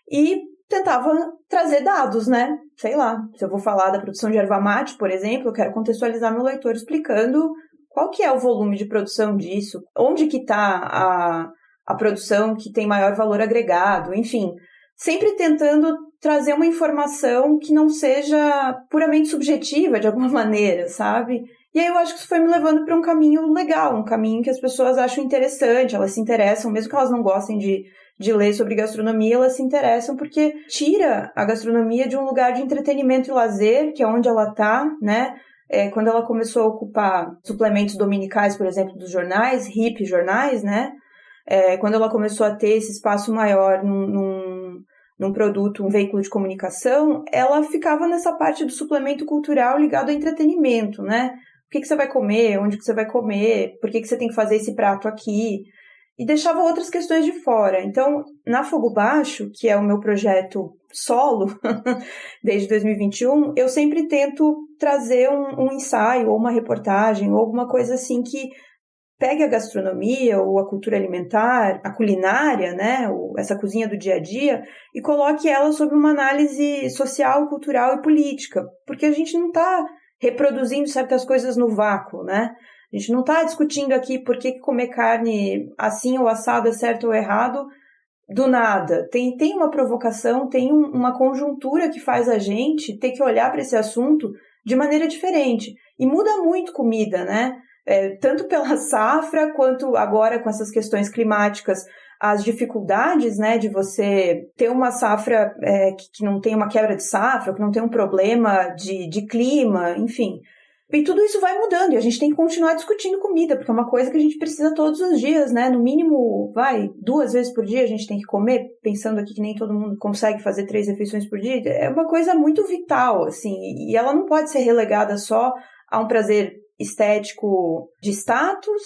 E tentava trazer dados, né? Sei lá, se eu vou falar da produção de erva mate, por exemplo, eu quero contextualizar meu leitor explicando qual que é o volume de produção disso, onde que está a produção que tem maior valor agregado, enfim, sempre tentando trazer uma informação que não seja puramente subjetiva de alguma maneira, sabe? E aí eu acho que isso foi me levando para um caminho legal, um caminho que as pessoas acham interessante, elas se interessam, mesmo que elas não gostem de ler sobre gastronomia, elas se interessam porque tira a gastronomia de um lugar de entretenimento e lazer, que é onde ela está, né? Quando ela começou a ocupar suplementos dominicais, por exemplo, dos jornais, hip jornais, né? Quando ela começou a ter esse espaço maior num produto, um veículo de comunicação, ela ficava nessa parte do suplemento cultural ligado ao entretenimento, né? O que você vai comer, onde que você vai comer, por que você tem que fazer esse prato aqui, e deixava outras questões de fora. Então, na Fogo Baixo, que é o meu projeto solo, desde 2021, eu sempre tento trazer um ensaio, ou uma reportagem, ou alguma coisa assim que pegue a gastronomia ou a cultura alimentar, a culinária, né, essa cozinha do dia a dia, e coloque ela sob uma análise social, cultural e política, porque a gente não está reproduzindo certas coisas no vácuo, né? A gente não está discutindo aqui por que comer carne assim ou assado é certo ou errado do nada. Tem uma provocação, tem uma conjuntura que faz a gente ter que olhar para esse assunto de maneira diferente. E muda muito comida, né? Tanto pela safra, quanto agora com essas questões climáticas, as dificuldades, né, de você ter uma safra que não tem uma quebra de safra, que não tem um problema de clima, enfim. E tudo isso vai mudando, e a gente tem que continuar discutindo comida, porque é uma coisa que a gente precisa todos os dias, né? No mínimo, 2 vezes por dia a gente tem que comer, pensando aqui que nem todo mundo consegue fazer 3 refeições por dia. É uma coisa muito vital, assim, e ela não pode ser relegada só a um prazer estético de status,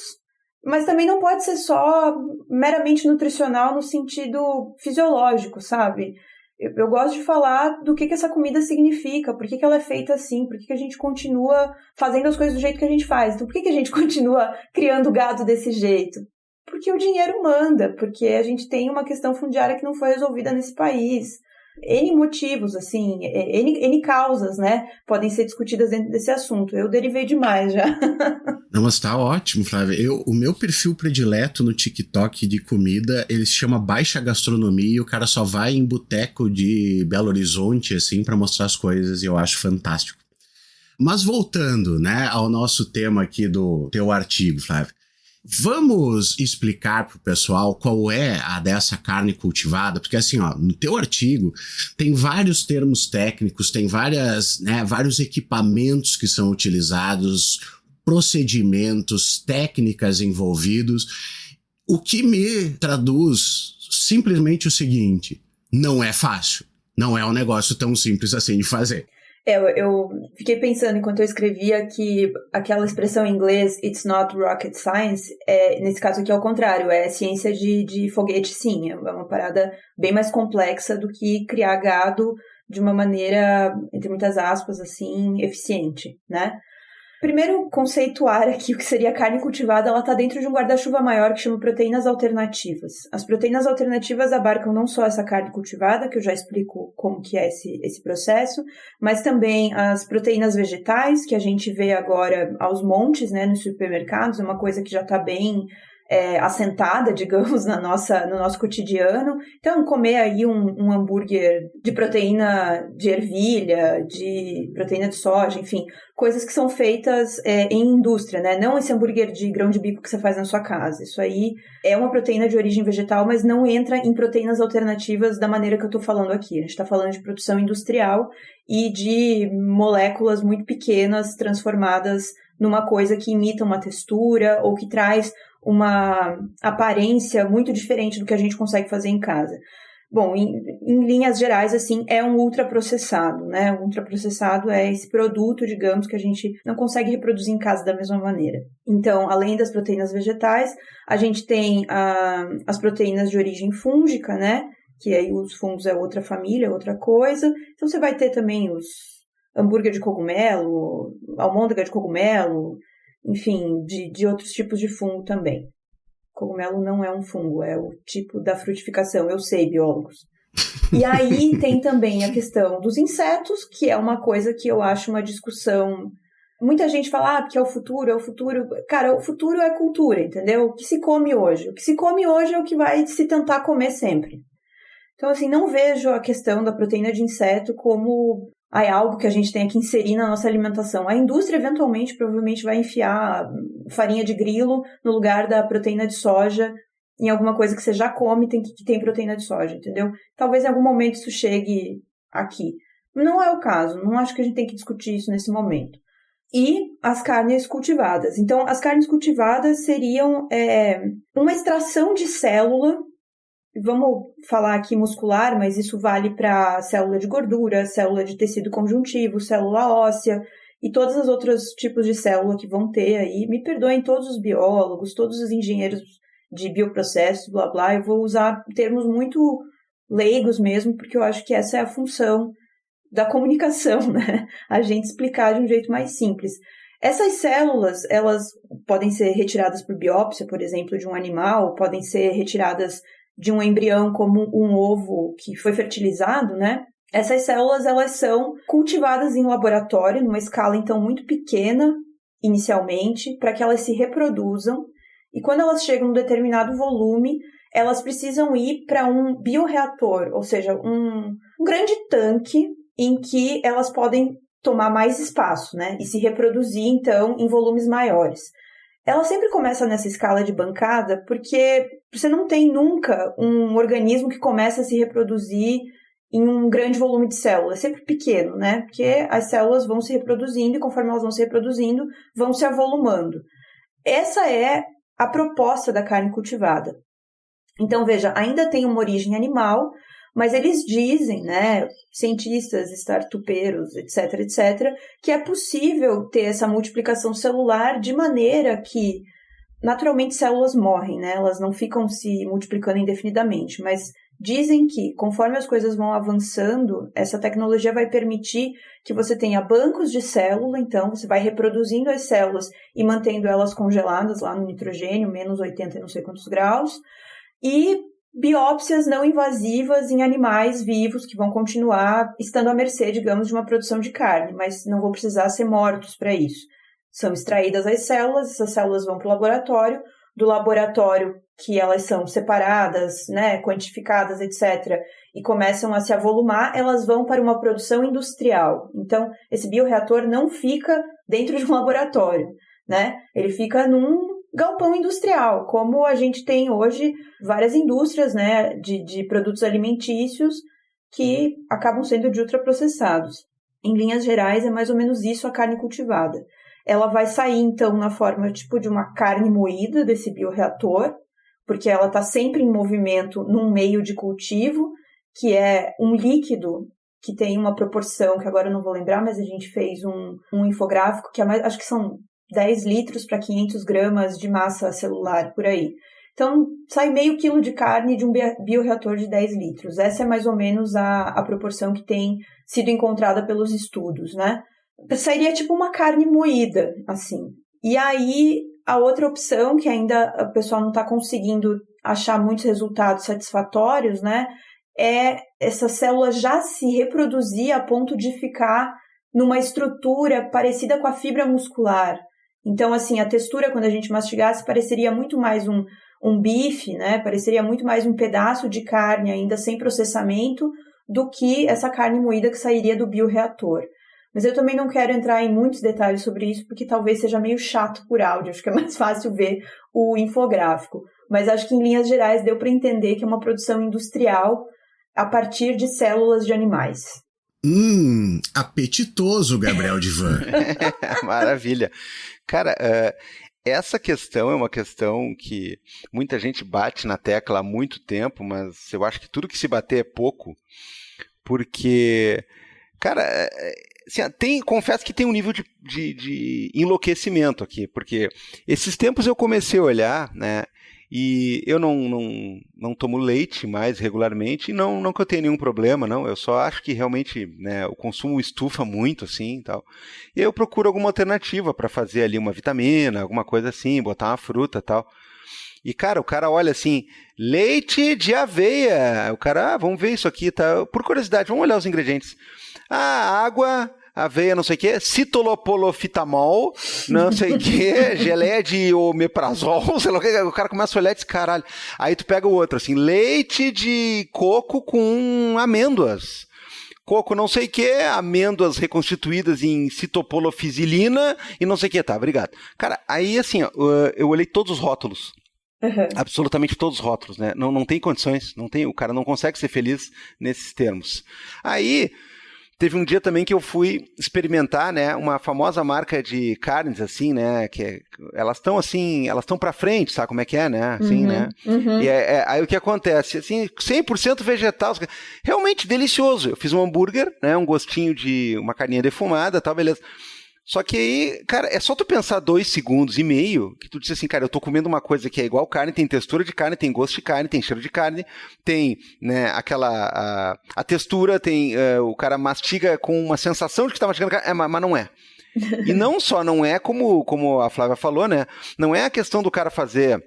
mas também não pode ser só meramente nutricional no sentido fisiológico, sabe? Eu gosto de falar do que essa comida significa, por que ela é feita assim, por que a gente continua fazendo as coisas do jeito que a gente faz. Então, por que a gente continua criando gado desse jeito? Porque o dinheiro manda, porque a gente tem uma questão fundiária que não foi resolvida nesse país. N motivos, assim, N causas, né, podem ser discutidas dentro desse assunto. Eu derivei demais já. Não, mas tá ótimo, Flávia. O meu perfil predileto no TikTok de comida, ele se chama Baixa Gastronomia, e o cara só vai em boteco de Belo Horizonte, assim, pra mostrar as coisas, e eu acho fantástico. Mas voltando, né, ao nosso tema aqui do teu artigo, Flávia. Vamos explicar pro pessoal qual é a dessa carne cultivada, porque assim, ó, no teu artigo tem vários termos técnicos, tem vários equipamentos que são utilizados, procedimentos, técnicas envolvidos, o que me traduz simplesmente o seguinte: não é fácil, não é um negócio tão simples assim de fazer. Eu fiquei pensando enquanto eu escrevia que aquela expressão em inglês, it's not rocket science, nesse caso aqui é o contrário, é ciência de foguete, sim, é uma parada bem mais complexa do que criar gado de uma maneira, entre muitas aspas, assim, eficiente, né? Primeiro, conceituar aqui o que seria a carne cultivada, ela está dentro de um guarda-chuva maior que chama proteínas alternativas. As proteínas alternativas abarcam não só essa carne cultivada, que eu já explico como que é esse processo, mas também as proteínas vegetais, que a gente vê agora aos montes, né, nos supermercados, é uma coisa que já está bem assentada, digamos, no nosso cotidiano. Então, comer aí um hambúrguer de proteína de ervilha, de proteína de soja, enfim, coisas que são feitas em indústria, né? Não esse hambúrguer de grão de bico que você faz na sua casa. Isso aí é uma proteína de origem vegetal, mas não entra em proteínas alternativas da maneira que eu estou falando aqui. A gente está falando de produção industrial e de moléculas muito pequenas transformadas numa coisa que imita uma textura ou que traz uma aparência muito diferente do que a gente consegue fazer em casa. Bom, em linhas gerais, assim, é um ultraprocessado, né? O ultraprocessado é esse produto, digamos, que a gente não consegue reproduzir em casa da mesma maneira. Então, além das proteínas vegetais, a gente tem as proteínas de origem fúngica, né? Que aí os fungos é outra família, outra coisa. Então, você vai ter também os hambúrguer de cogumelo, almôndega de cogumelo, enfim, de outros tipos de fungo também. Cogumelo não é um fungo, é o tipo da frutificação, eu sei, biólogos. E aí tem também a questão dos insetos, que é uma coisa que eu acho uma discussão. Muita gente fala, porque é o futuro, é o futuro. Cara, o futuro é cultura, entendeu? O que se come hoje? O que se come hoje é o que vai se tentar comer sempre. Então, assim, não vejo a questão da proteína de inseto como algo que a gente tem que inserir na nossa alimentação. A indústria, eventualmente, provavelmente vai enfiar farinha de grilo no lugar da proteína de soja em alguma coisa que você já come que tem proteína de soja, entendeu? Talvez em algum momento isso chegue aqui. Não é o caso, não acho que a gente tem que discutir isso nesse momento. E as carnes cultivadas. Então, as carnes cultivadas seriam uma extração de célula. Vamos falar aqui muscular, mas isso vale para célula de gordura, célula de tecido conjuntivo, célula óssea e todos os outros tipos de célula que vão ter aí. Me perdoem todos os biólogos, todos os engenheiros de bioprocessos, blá blá. Eu vou usar termos muito leigos mesmo, porque eu acho que essa é a função da comunicação, né? A gente explicar de um jeito mais simples. Essas células, elas podem ser retiradas por biópsia, por exemplo, de um animal, podem ser retiradas de um embrião como um ovo que foi fertilizado, né? Essas células, elas são cultivadas em laboratório, numa escala, então, muito pequena, inicialmente, para que elas se reproduzam. E quando elas chegam a um determinado volume, elas precisam ir para um bioreator, ou seja, um grande tanque em que elas podem tomar mais espaço, né? E se reproduzir, então, em volumes maiores. Ela sempre começa nessa escala de bancada porque você não tem nunca um organismo que começa a se reproduzir em um grande volume de células. É sempre pequeno, né? Porque as células vão se reproduzindo e conforme elas vão se reproduzindo, vão se avolumando. Essa é a proposta da carne cultivada. Então, veja, ainda tem uma origem animal, mas eles dizem, né, cientistas, startupeiros, etc., etc., que é possível ter essa multiplicação celular de maneira que, naturalmente, células morrem, né? Elas não ficam se multiplicando indefinidamente, mas dizem que, conforme as coisas vão avançando, essa tecnologia vai permitir que você tenha bancos de célula, então você vai reproduzindo as células e mantendo elas congeladas lá no nitrogênio, menos 80 e não sei quantos graus, e biópsias não invasivas em animais vivos que vão continuar estando à mercê, digamos, de uma produção de carne, mas não vão precisar ser mortos para isso. São extraídas as células, essas células vão para o laboratório, do laboratório que elas são separadas, né, quantificadas, etc., e começam a se avolumar, elas vão para uma produção industrial. Então, esse bioreator não fica dentro de um laboratório, né? Ele fica num galpão industrial, como a gente tem hoje várias indústrias, né, de produtos alimentícios que acabam sendo de ultraprocessados. Em linhas gerais, é mais ou menos isso a carne cultivada. Ela vai sair, então, na forma tipo de uma carne moída desse bioreator, porque ela está sempre em movimento num meio de cultivo, que é um líquido que tem uma proporção, que agora eu não vou lembrar, mas a gente fez um infográfico, que é mais, acho que são 10 litros para 500 gramas de massa celular, por aí. Então, sai meio quilo de carne de um bioreator de 10 litros. Essa é mais ou menos a proporção que tem sido encontrada pelos estudos, né? Sairia tipo uma carne moída, assim. E aí, a outra opção, que ainda o pessoal não está conseguindo achar muitos resultados satisfatórios, né? É essa célula já se reproduzir a ponto de ficar numa estrutura parecida com a fibra muscular. Então, assim, a textura, quando a gente mastigasse, pareceria muito mais um bife, né? Pareceria muito mais um pedaço de carne ainda sem processamento do que essa carne moída que sairia do bioreator. Mas eu também não quero entrar em muitos detalhes sobre isso, porque talvez seja meio chato por áudio. Acho que é mais fácil ver o infográfico. Mas acho que, em linhas gerais, deu para entender que é uma produção industrial a partir de células de animais. Apetitoso, Gabriel Divan. Maravilha. Cara, essa questão é uma questão que muita gente bate na tecla há muito tempo, mas eu acho que tudo que se bater é pouco, porque, cara, assim, confesso que tem um nível de enlouquecimento aqui, porque esses tempos eu comecei a olhar, né, e eu não tomo leite mais regularmente, e não que eu tenha nenhum problema, não, eu só acho que realmente, né, o consumo estufa muito, assim, tal, e eu procuro alguma alternativa para fazer ali uma vitamina, alguma coisa assim, botar uma fruta, tal. E, cara, o cara olha assim, leite de aveia, o cara, vamos ver isso aqui, tá, por curiosidade, vamos olhar os ingredientes, água, aveia, não sei o que, citolopolofitamol, não sei o que, geleia de omeprazol, sei lá o que, o cara começa a olhar e diz, caralho. Aí tu pega o outro, assim, leite de coco com amêndoas. Coco não sei o que, amêndoas reconstituídas em citopolofizilina e não sei o que, tá, obrigado. Cara, aí assim, ó, eu olhei todos os rótulos. Uhum. Absolutamente todos os rótulos, né? Não tem condições, o cara não consegue ser feliz nesses termos. Aí teve um dia também que eu fui experimentar, né, uma famosa marca de carnes, assim, né, que elas estão pra frente, sabe como é que é, né, assim, né, e aí o que acontece, assim, 100% vegetal, realmente delicioso, eu fiz um hambúrguer, né, um gostinho de uma carninha defumada, tal, beleza. Só que aí, cara, é só tu pensar 2,5 segundos que tu diz assim, cara, eu tô comendo uma coisa que é igual carne, tem textura de carne, tem gosto de carne, tem cheiro de carne, tem, né, aquela, a textura, tem, o cara mastiga com uma sensação de que tá mastigando carne, mas não é. E não só, não é como a Flávia falou, né? Não é a questão do cara fazer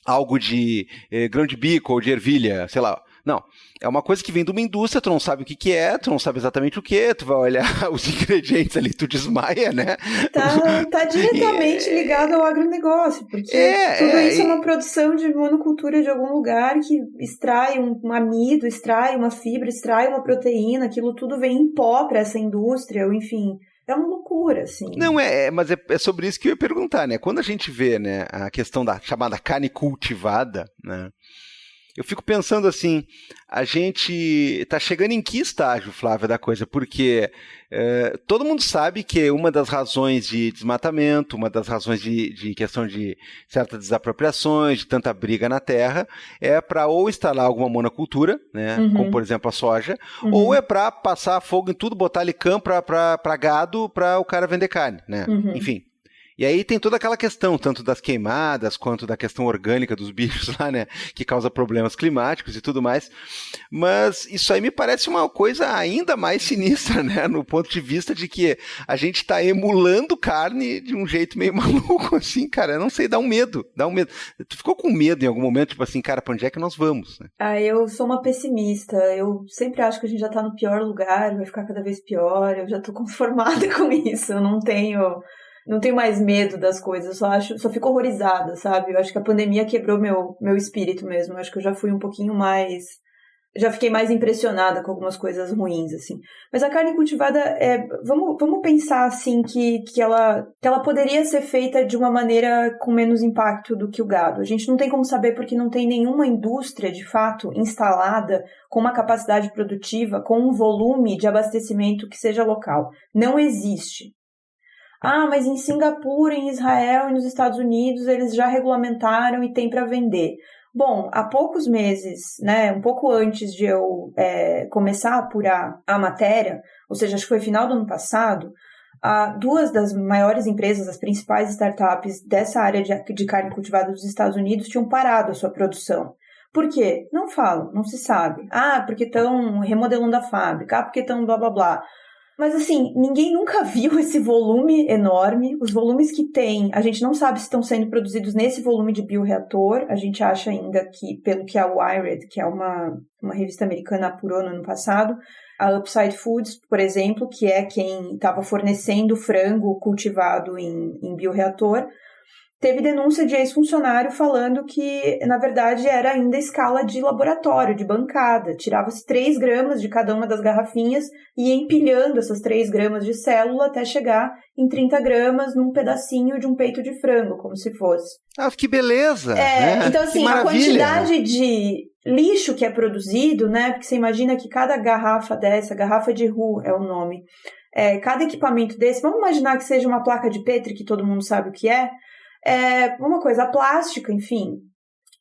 algo de grão de bico ou de ervilha, sei lá. Não, é uma coisa que vem de uma indústria, tu não sabe o que é, tu não sabe exatamente o que, tu vai olhar os ingredientes ali, tu desmaia, né? Tá diretamente ligado ao agronegócio, porque tudo isso é uma produção de monocultura de algum lugar que extrai um amido, extrai uma fibra, extrai uma proteína, aquilo tudo vem em pó para essa indústria, ou enfim... É uma loucura, assim. Não, mas é sobre isso que eu ia perguntar, né? Quando a gente vê, né, a questão da chamada carne cultivada, né? Eu fico pensando assim, a gente tá chegando em que estágio, Flávia, da coisa? Porque todo mundo sabe que uma das razões de desmatamento, uma das razões de questão de certas desapropriações, de tanta briga na terra, é para ou instalar alguma monocultura, né, como por exemplo a soja, ou é para passar fogo em tudo, botar ali campo para gado, para o cara vender carne, né? Enfim. E aí tem toda aquela questão, tanto das queimadas, quanto da questão orgânica dos bichos lá, né, que causa problemas climáticos e tudo mais. Mas isso aí me parece uma coisa ainda mais sinistra, né, no ponto de vista de que a gente está emulando carne de um jeito meio maluco, assim, cara, eu não sei, dá um medo. Tu ficou com medo em algum momento, tipo assim, cara, pra onde é que nós vamos? Né? Eu sou uma pessimista, eu sempre acho que a gente já tá no pior lugar, vai ficar cada vez pior, eu já tô conformada com isso, eu não tenho mais medo das coisas, só fico horrorizada, sabe? Eu acho que a pandemia quebrou meu espírito mesmo, eu acho que eu já fui um pouquinho mais... Já fiquei mais impressionada com algumas coisas ruins, assim. Mas a carne cultivada, vamos pensar, assim, que ela poderia ser feita de uma maneira com menos impacto do que o gado. A gente não tem como saber porque não tem nenhuma indústria, de fato, instalada com uma capacidade produtiva, com um volume de abastecimento que seja local. Não existe. Mas em Singapura, em Israel e nos Estados Unidos eles já regulamentaram e tem para vender. Bom, há poucos meses, né, um pouco antes de eu começar a apurar a matéria, ou seja, acho que foi final do ano passado, duas das maiores empresas, as principais startups dessa área de carne cultivada dos Estados Unidos tinham parado a sua produção. Por quê? Não falam, não se sabe. Porque estão remodelando a fábrica, porque estão blá blá blá. Mas, assim, ninguém nunca viu esse volume enorme. Os volumes que tem, a gente não sabe se estão sendo produzidos nesse volume de bioreator. A gente acha ainda que, pelo que a Wired, que é uma revista americana, apurou no ano passado, a Upside Foods, por exemplo, que é quem estava fornecendo frango cultivado em bioreator, teve denúncia de ex-funcionário falando que, na verdade, era ainda escala de laboratório, de bancada. Tirava-se 3 gramas de cada uma das garrafinhas e ia empilhando essas 3 gramas de célula até chegar em 30 gramas num pedacinho de um peito de frango, como se fosse. Que beleza! Né? Então, assim, a quantidade de lixo que é produzido, né? Porque você imagina que cada garrafa dessa, garrafa de RU é o nome, cada equipamento desse, vamos imaginar que seja uma placa de Petri, que todo mundo sabe o que é uma coisa plástica, enfim,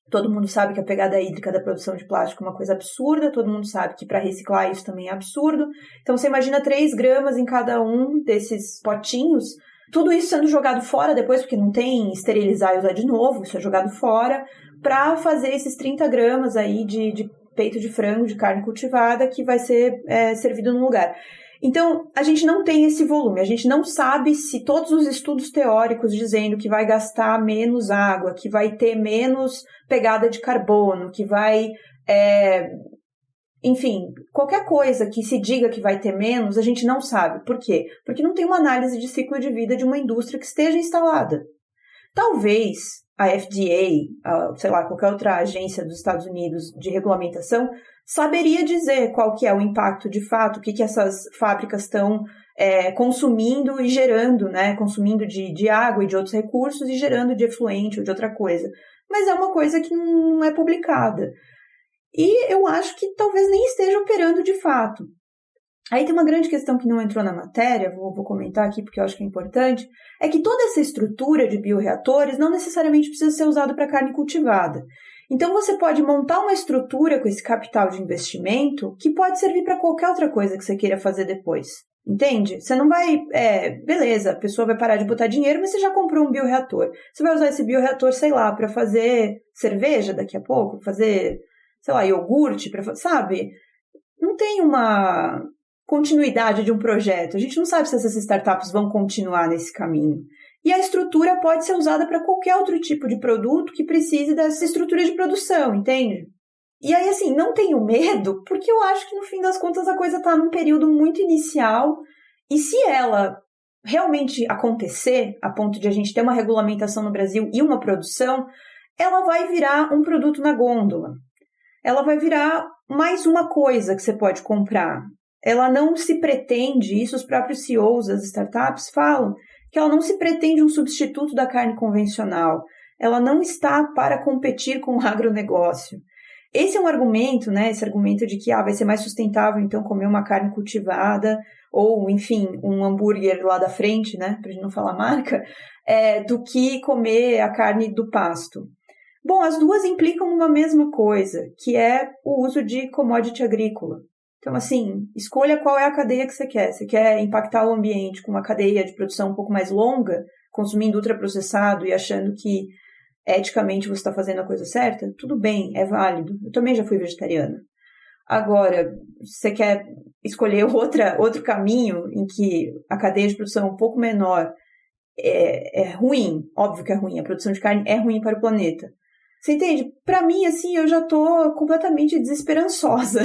todo mundo sabe que a pegada hídrica da produção de plástico é uma coisa absurda, todo mundo sabe que para reciclar isso também é absurdo, então você imagina 3 gramas em cada um desses potinhos, tudo isso sendo jogado fora depois, porque não tem esterilizar e usar de novo, isso é jogado fora, para fazer esses 30 gramas aí de peito de frango, de carne cultivada, que vai ser servido num lugar. Então, a gente não tem esse volume, a gente não sabe se todos os estudos teóricos dizendo que vai gastar menos água, que vai ter menos pegada de carbono, que vai, enfim, qualquer coisa que se diga que vai ter menos, a gente não sabe. Por quê? Porque não tem uma análise de ciclo de vida de uma indústria que esteja instalada. Talvez a FDA, sei lá, qualquer outra agência dos Estados Unidos de regulamentação, saberia dizer qual que é o impacto de fato, o que essas fábricas estão consumindo e gerando, né? Consumindo de água e de outros recursos e gerando de efluente ou de outra coisa. Mas é uma coisa que não é publicada. E eu acho que talvez nem esteja operando de fato. Aí tem uma grande questão que não entrou na matéria, vou comentar aqui porque eu acho que é importante, é que toda essa estrutura de bioreatores não necessariamente precisa ser usada para carne cultivada. Então você pode montar uma estrutura com esse capital de investimento que pode servir para qualquer outra coisa que você queira fazer depois. Entende? Você não vai... beleza, a pessoa vai parar de botar dinheiro, mas você já comprou um bioreator. Você vai usar esse bioreator, sei lá, para fazer cerveja daqui a pouco, fazer, sei lá, iogurte, sabe? Não tem uma continuidade de um projeto. A gente não sabe se essas startups vão continuar nesse caminho. E a estrutura pode ser usada para qualquer outro tipo de produto que precise dessa estrutura de produção, entende? E aí, assim, não tenho medo, porque eu acho que no fim das contas a coisa está num período muito inicial, e se ela realmente acontecer, a ponto de a gente ter uma regulamentação no Brasil e uma produção, ela vai virar um produto na gôndola. Ela vai virar mais uma coisa que você pode comprar. Ela não se pretende, isso os próprios CEOs das startups falam, que ela não se pretende um substituto da carne convencional. Ela não está para competir com o agronegócio. Esse é um argumento, né? Esse argumento de que vai ser mais sustentável, então, comer uma carne cultivada, ou, enfim, um hambúrguer lá da frente, né? Para a gente não falar marca, do que comer a carne do pasto. Bom, as duas implicam numa mesma coisa, que é o uso de commodity agrícola. Então, assim, escolha qual é a cadeia que você quer. Você quer impactar o ambiente com uma cadeia de produção um pouco mais longa, consumindo ultraprocessado e achando que eticamente você está fazendo a coisa certa? Tudo bem, é válido. Eu também já fui vegetariana. Agora, você quer escolher outro caminho em que a cadeia de produção é um pouco menor, é ruim, óbvio que é ruim, a produção de carne é ruim para o planeta. Você entende? Para mim, assim, eu já tô completamente desesperançosa.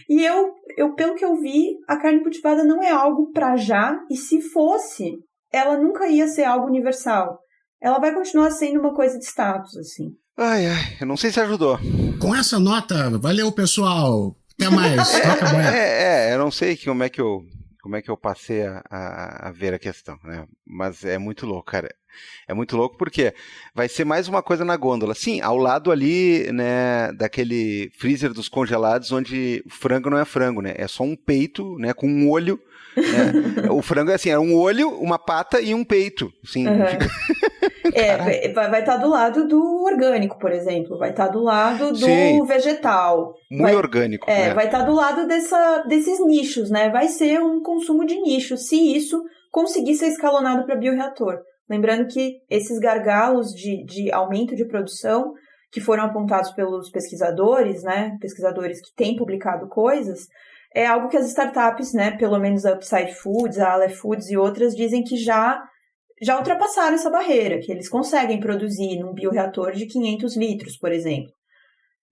E eu, pelo que eu vi, a carne cultivada não é algo para já, e se fosse, ela nunca ia ser algo universal. Ela vai continuar sendo uma coisa de status, assim. Ai, eu não sei se ajudou. Com essa nota, valeu, pessoal. Até mais. Toca a boia. Eu não sei como é que eu passei a ver a questão, né? Mas é muito louco, cara. É muito louco porque vai ser mais uma coisa na gôndola. Sim, ao lado ali, né, daquele freezer dos congelados onde o frango não é frango, né? É só um peito, né, com um olho. Né? O frango é assim, é um olho, uma pata e um peito. Assim, vai estar do lado do orgânico, por exemplo. Vai estar do lado do Sim, vegetal. muito orgânico. Né? Vai estar do lado desses nichos, né? Vai ser um consumo de nicho, se isso conseguir ser escalonado para bioreator. Lembrando que esses gargalos de aumento de produção que foram apontados pelos pesquisadores, né? Pesquisadores que têm publicado coisas, é algo que as startups, né? Pelo menos a Upside Foods, a Aleph Foods e outras, dizem que já ultrapassaram essa barreira, que eles conseguem produzir num bioreator de 500 litros, por exemplo.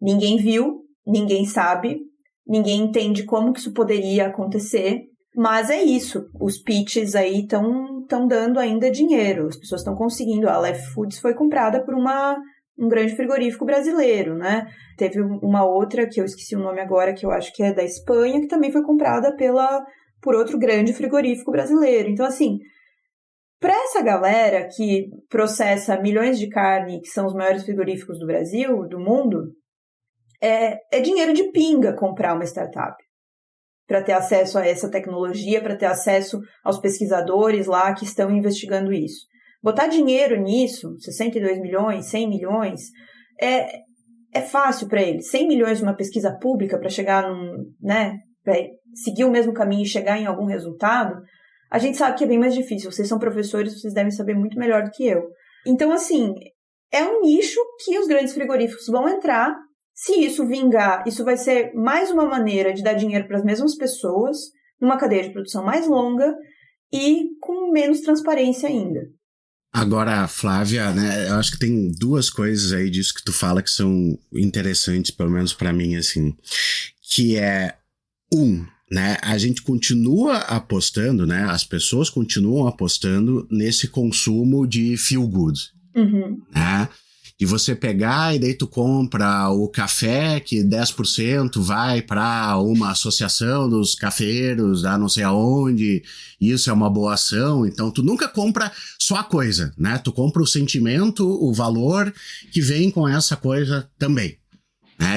Ninguém viu, ninguém sabe, ninguém entende como que isso poderia acontecer, mas é isso. Os pitches aí estão dando ainda dinheiro, as pessoas estão conseguindo. A Aleph Foods foi comprada por um grande frigorífico brasileiro, né? Teve uma outra, que eu esqueci o nome agora, que eu acho que é da Espanha, que também foi comprada por outro grande frigorífico brasileiro. Então, assim, para essa galera que processa milhões de carne, que são os maiores frigoríficos do Brasil, do mundo, é dinheiro de pinga comprar uma startup. Para ter acesso a essa tecnologia, para ter acesso aos pesquisadores lá que estão investigando isso. Botar dinheiro nisso, 62 milhões, 100 milhões, é fácil para eles. 100 milhões numa pesquisa pública para chegar para seguir o mesmo caminho e chegar em algum resultado, a gente sabe que é bem mais difícil. Vocês são professores, vocês devem saber muito melhor do que eu. Então, assim, é um nicho que os grandes frigoríficos vão entrar. Se isso vingar, isso vai ser mais uma maneira de dar dinheiro para as mesmas pessoas, numa cadeia de produção mais longa e com menos transparência ainda. Agora, Flávia, né, eu acho que tem duas coisas aí disso que tu fala que são interessantes, pelo menos para mim, assim, que é, né, a gente continua apostando, né, as pessoas continuam apostando nesse consumo de feel good, né? E você pegar e daí tu compra o café que 10% vai para uma associação dos cafeiros, não sei aonde, isso é uma boa ação, então tu nunca compra só a coisa, né? Tu compra o sentimento, o valor que vem com essa coisa também.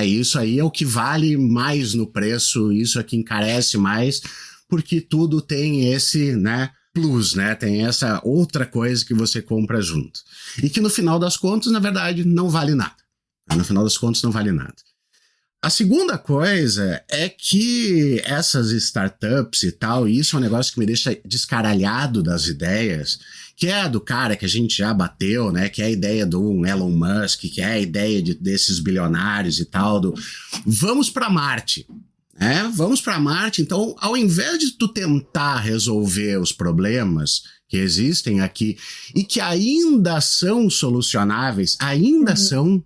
Isso aí é o que vale mais no preço, isso é que encarece mais, porque tudo tem esse, né, plus, né? Tem essa outra coisa que você compra junto. E que no final das contas, na verdade, não vale nada. No final das contas, não vale nada. A segunda coisa é que essas startups e tal, e isso é um negócio que me deixa descaralhado das ideias, que é do cara que a gente já bateu, né? Que é a ideia do Elon Musk, que é a ideia desses bilionários e tal, vamos para Marte. Vamos para Marte. Então, ao invés de tu tentar resolver os problemas que existem aqui e que ainda são solucionáveis, ainda são,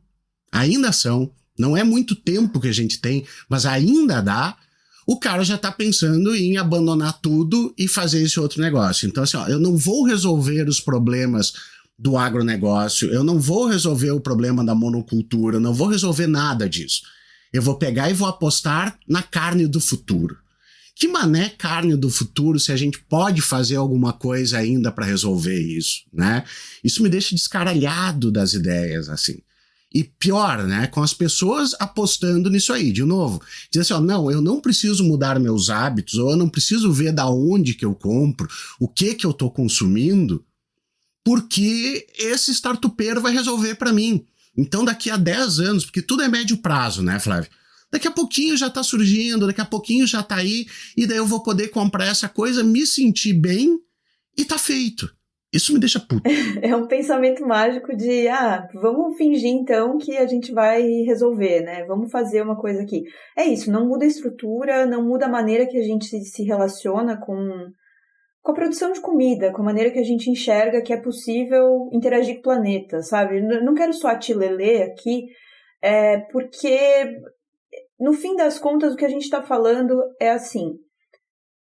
não é muito tempo que a gente tem, mas ainda dá, o cara já tá pensando em abandonar tudo e fazer esse outro negócio. Então, assim, eu não vou resolver os problemas do agronegócio, eu não vou resolver o problema da monocultura, não vou resolver nada disso. Eu vou pegar e vou apostar na carne do futuro. Que mané carne do futuro se a gente pode fazer alguma coisa ainda para resolver isso, né? Isso me deixa descaralhado das ideias, assim. E pior, né? Com as pessoas apostando nisso aí, de novo. Diz assim, não, eu não preciso mudar meus hábitos, ou eu não preciso ver da onde que eu compro, o que eu tô consumindo, porque esse startupeiro vai resolver para mim. Então, daqui a 10 anos, porque tudo é médio prazo, né, Flávio? Daqui a pouquinho já tá surgindo, daqui a pouquinho já tá aí, e daí eu vou poder comprar essa coisa, me sentir bem, e tá feito. Isso me deixa puto. É um pensamento mágico de, vamos fingir então que a gente vai resolver, né? Vamos fazer uma coisa aqui. É isso, não muda a estrutura, não muda a maneira que a gente se relaciona com a produção de comida, com a maneira que a gente enxerga que é possível interagir com o planeta, sabe? Não quero só atilelê aqui, porque no fim das contas o que a gente está falando é assim,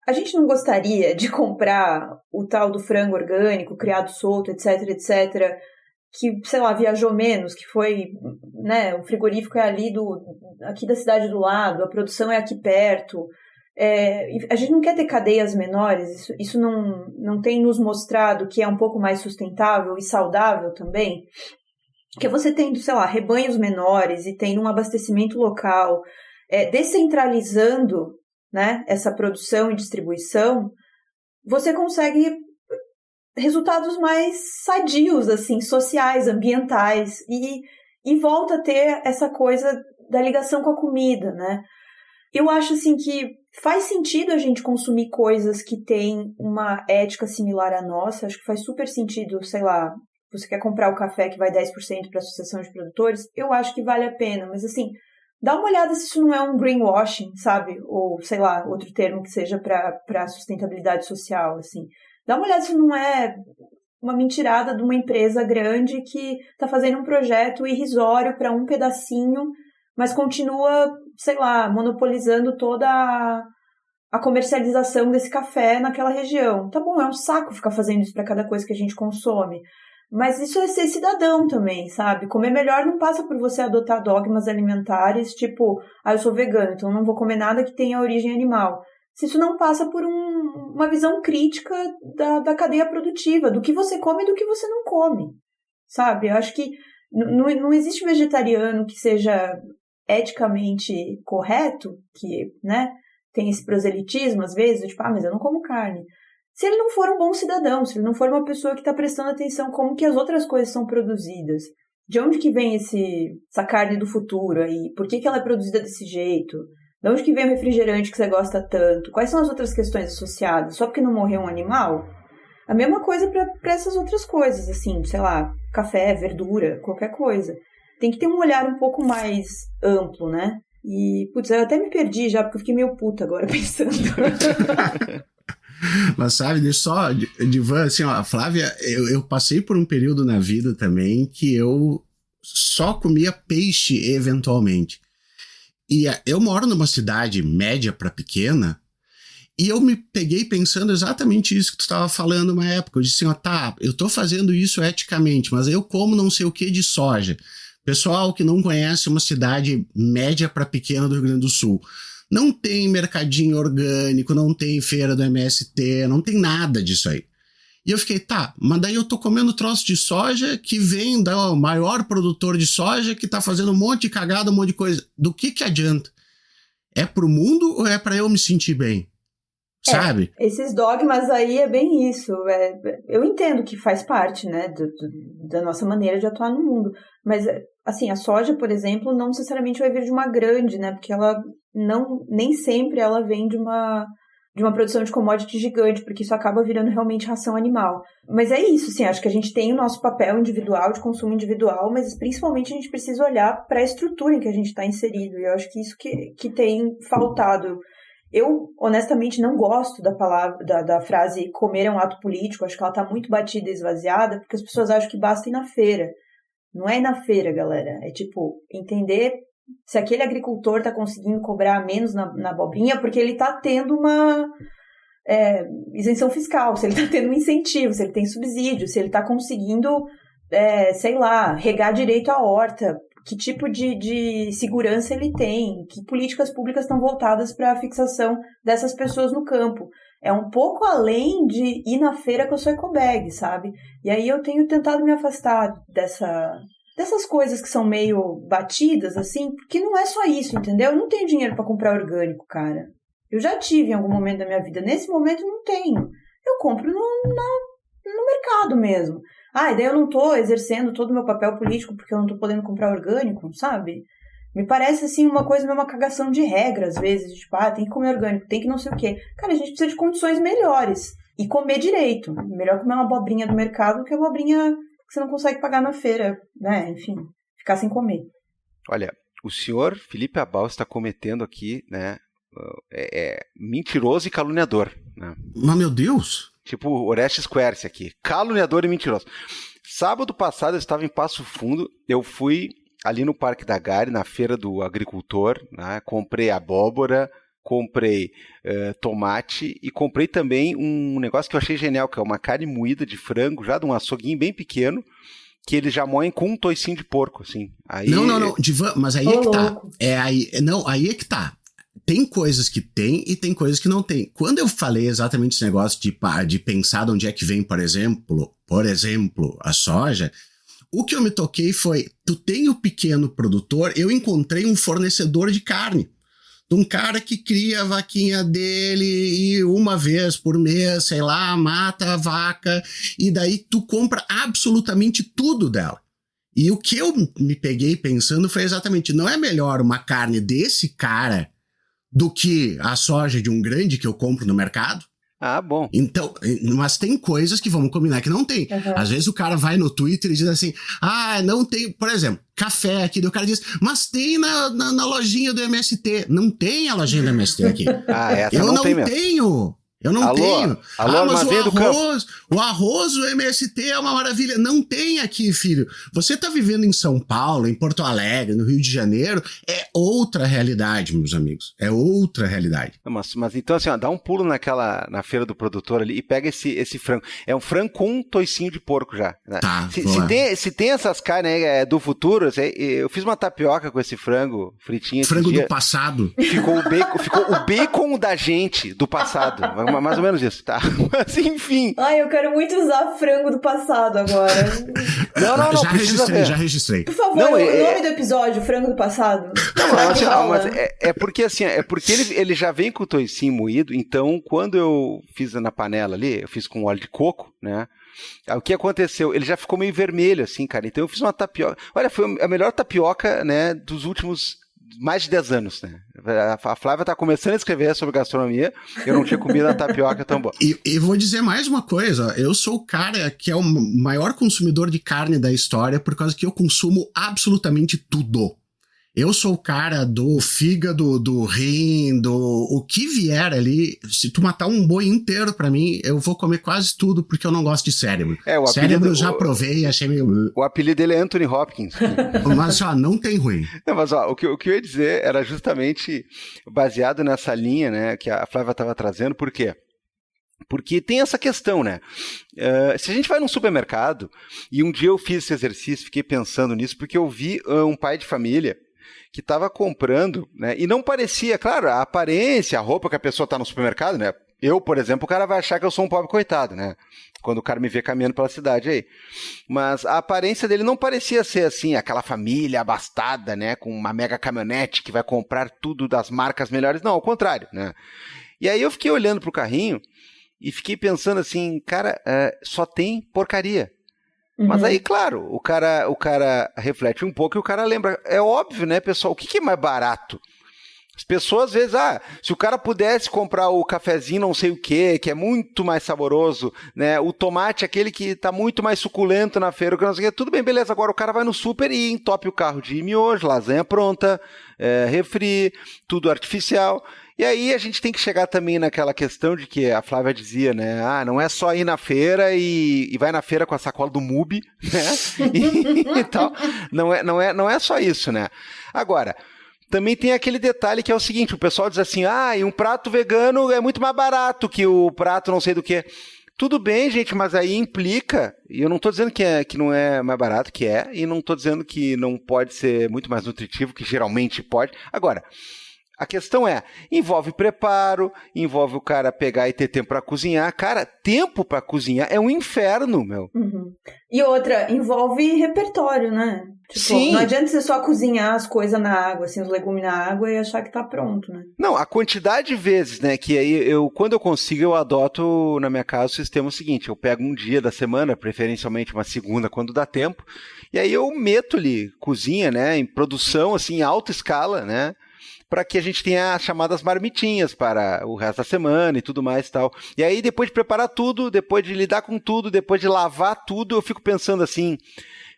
a gente não gostaria de comprar o tal do frango orgânico, criado solto, etc, etc, que, sei lá, viajou menos, que foi, né, o frigorífico é ali aqui da cidade do lado, a produção é aqui perto. A gente não quer ter cadeias menores, isso não tem nos mostrado que é um pouco mais sustentável e saudável também, que você tendo, sei lá, rebanhos menores e tendo um abastecimento local, descentralizando, né, essa produção e distribuição, você consegue resultados mais sadios, assim, sociais, ambientais, e volta a ter essa coisa da ligação com a comida, né? Eu acho, assim, que faz sentido a gente consumir coisas que têm uma ética similar à nossa. Acho que faz super sentido, sei lá, você quer comprar o café que vai 10% para a associação de produtores, eu acho que vale a pena. Mas, assim, dá uma olhada se isso não é um greenwashing, sabe? Ou, sei lá, outro termo que seja para sustentabilidade social, assim. Dá uma olhada se não é uma mentirada de uma empresa grande que está fazendo um projeto irrisório para um pedacinho, mas continua, sei lá, monopolizando toda a comercialização desse café naquela região. Tá bom, é um saco ficar fazendo isso para cada coisa que a gente consome, mas isso é ser cidadão também, sabe? Comer melhor não passa por você adotar dogmas alimentares, tipo, eu sou vegano, então não vou comer nada que tenha origem animal. Se isso não passa por uma visão crítica da cadeia produtiva, do que você come e do que você não come, sabe? Eu acho que não existe vegetariano que seja eticamente correto, que, né, tem esse proselitismo às vezes, tipo, mas eu não como carne. Se ele não for um bom cidadão, se ele não for uma pessoa que está prestando atenção como que as outras coisas são produzidas, de onde que vem essa carne do futuro aí, por que ela é produzida desse jeito, de onde que vem o refrigerante que você gosta tanto, quais são as outras questões associadas, só porque não morreu um animal? A mesma coisa para essas outras coisas, assim, sei lá, café, verdura, qualquer coisa. Tem que ter um olhar um pouco mais amplo, né? E, putz, eu até me perdi já, porque eu fiquei meio puta agora pensando. Mas sabe, deixa só, Divan, assim, ó, Flávia, eu passei por um período na vida também que eu só comia peixe eventualmente. E eu moro numa cidade média para pequena, e eu me peguei pensando exatamente isso que tu estava falando uma época. Eu disse assim, eu tô fazendo isso eticamente, mas eu como não sei o que de soja. Pessoal que não conhece uma cidade média para pequena do Rio Grande do Sul, não tem mercadinho orgânico, não tem feira do MST, não tem nada disso aí. E eu fiquei, mas daí eu tô comendo troço de soja que vem do maior produtor de soja que tá fazendo um monte de cagada, um monte de coisa. Do que adianta? É pro mundo ou é para eu me sentir bem? Sabe? Esses dogmas aí é bem isso. Eu entendo que faz parte, né, da nossa maneira de atuar no mundo. Mas, assim, a soja, por exemplo, não necessariamente vai vir de uma grande, né? Porque ela nem sempre ela vem de uma de uma produção de commodity gigante, porque isso acaba virando realmente ração animal. Mas é isso, assim, acho que a gente tem o nosso papel individual, de consumo individual, mas principalmente a gente precisa olhar para a estrutura em que a gente está inserido, e eu acho que isso que tem faltado. Eu, honestamente, não gosto da palavra, da frase comer é um ato político, acho que ela está muito batida e esvaziada, porque as pessoas acham que basta ir na feira. Não é ir na feira, galera, é tipo, entender se aquele agricultor está conseguindo cobrar menos na abobrinha, porque ele está tendo uma isenção fiscal, se ele está tendo um incentivo, se ele tem subsídio, se ele está conseguindo, sei lá, regar direito a horta, que tipo de segurança ele tem, que políticas públicas estão voltadas para a fixação dessas pessoas no campo. É um pouco além de ir na feira com a sua ecobag, sabe? E aí eu tenho tentado me afastar dessas coisas que são meio batidas, assim, porque não é só isso, entendeu? Eu não tenho dinheiro para comprar orgânico, cara. Eu já tive em algum momento da minha vida. Nesse momento, não tenho. Eu compro no mercado mesmo. E daí eu não tô exercendo todo o meu papel político porque eu não tô podendo comprar orgânico, sabe? Me parece, assim, uma coisa, uma cagação de regra, às vezes. Tipo, tem que comer orgânico, tem que não sei o quê. Cara, a gente precisa de condições melhores. E comer direito. Melhor comer uma abobrinha do mercado do que a abobrinha que você não consegue pagar na feira, né? Enfim, ficar sem comer. Olha, o senhor Felipe Abal está cometendo aqui, né, mentiroso e caluniador, né? Mas, meu Deus! Tipo Orestes Quercia aqui, caluniador e mentiroso. Sábado passado eu estava em Passo Fundo, eu fui ali no Parque da Gare, na feira do agricultor, né, comprei abóbora, comprei tomate e comprei também um negócio que eu achei genial, que é uma carne moída de frango, já de um açouguinho bem pequeno, que eles já moem com um toicinho de porco, assim. Aí... Não, Divan, mas aí é que tá. Aí é que tá. Tem coisas que tem e tem coisas que não tem. Quando eu falei exatamente esse negócio de pensar de onde é que vem, por exemplo, a soja, o que eu me toquei foi, tu tem o pequeno produtor, eu encontrei um fornecedor de carne. De um cara que cria a vaquinha dele e uma vez por mês, sei lá, mata a vaca e daí tu compra absolutamente tudo dela. E o que eu me peguei pensando foi exatamente, não é melhor uma carne desse cara do que a soja de um grande que eu compro no mercado? Bom. Então, mas tem coisas que vamos combinar que não tem. Uhum. Às vezes o cara vai no Twitter e diz assim, não tem, por exemplo, café aqui, daí o cara diz, mas tem na lojinha do MST. Não tem a lojinha do MST aqui. Essa eu não tem tenho. Eu não tenho. Mas o arroz do MST é uma maravilha. Não tem aqui, filho. Você tá vivendo em São Paulo, em Porto Alegre, no Rio de Janeiro, é outra realidade, meus amigos. É outra realidade. Mas então assim, dá um pulo na feira do produtor ali e pega esse frango. É um frango com um toicinho de porco já. Né? Tá, se tem essas carnes aí, do futuro, eu fiz uma tapioca com esse frango fritinho. Frango do passado. Ficou o bacon da gente do passado. Mais ou menos isso, tá? Mas enfim. Eu quero muito usar frango do passado agora. Não. Já registrei. Por favor, o nome do episódio, frango do passado. Mas é porque assim, ele já vem com o toicinho moído, então quando eu fiz na panela ali, eu fiz com óleo de coco, né? O que aconteceu? Ele já ficou meio vermelho, assim, cara. Então eu fiz uma tapioca. Olha, foi a melhor tapioca, né, dos últimos mais de 10 anos, né? A Flávia tá começando a escrever sobre gastronomia, eu não tinha comido a tapioca tão boa. E vou dizer mais uma coisa, eu sou o cara que é o maior consumidor de carne da história por causa que eu consumo absolutamente tudo. Eu sou o cara do fígado, do rim, o que vier ali. Se tu matar um boi inteiro pra mim, eu vou comer quase tudo porque eu não gosto de cérebro. O cérebro eu já provei e achei meio... O apelido dele é Anthony Hopkins. Mas, não tem ruim. Não, mas, o que eu ia dizer era justamente baseado nessa linha, né, que a Flávia estava trazendo. Por quê? Porque tem essa questão, né? Se a gente vai num supermercado, e um dia eu fiz esse exercício, fiquei pensando nisso, porque eu vi um pai de família que estava comprando, né? E não parecia, claro, a aparência, a roupa que a pessoa está no supermercado, né? Eu, por exemplo, o cara vai achar que eu sou um pobre coitado, né? Quando o cara me vê caminhando pela cidade aí. Mas a aparência dele não parecia ser assim, aquela família abastada, né? Com uma mega caminhonete que vai comprar tudo das marcas melhores. Não, ao contrário, né? E aí eu fiquei olhando pro carrinho e fiquei pensando assim, cara, só tem porcaria. Mas aí, claro, o cara reflete um pouco e o cara lembra. É óbvio, né, pessoal? O que é mais barato? As pessoas, às vezes, se o cara pudesse comprar o cafezinho não sei o que é muito mais saboroso, né? O tomate, aquele que tá muito mais suculento na feira, que não sei o que, tudo bem, beleza. Agora o cara vai no super e entope o carro de miojo, lasanha pronta, refri, tudo artificial. E aí a gente tem que chegar também naquela questão de que a Flávia dizia, né? Não é só ir na feira e vai na feira com a sacola do MUBI, né? E tal. Não é só isso, né? Agora, também tem aquele detalhe que é o seguinte, o pessoal diz assim, e um prato vegano é muito mais barato que o prato não sei do que. Tudo bem, gente, mas aí implica, e eu não estou dizendo que não é mais barato, que é, e não estou dizendo que não pode ser muito mais nutritivo, que geralmente pode. Agora, a questão envolve preparo, envolve o cara pegar e ter tempo para cozinhar. Cara, tempo para cozinhar é um inferno, meu. Uhum. E outra, envolve repertório, né? Tipo, sim. Não adianta você só cozinhar as coisas na água, assim, os legumes na água e achar que tá pronto, né? Não, a quantidade de vezes, né, que aí quando eu consigo, eu adoto na minha casa o sistema seguinte, eu pego um dia da semana, preferencialmente uma segunda, quando dá tempo, e aí eu meto ali cozinha, né, em produção, assim, em alta escala, né, para que a gente tenha as chamadas marmitinhas para o resto da semana e tudo mais e tal. E aí, depois de preparar tudo, depois de lidar com tudo, depois de lavar tudo, eu fico pensando assim,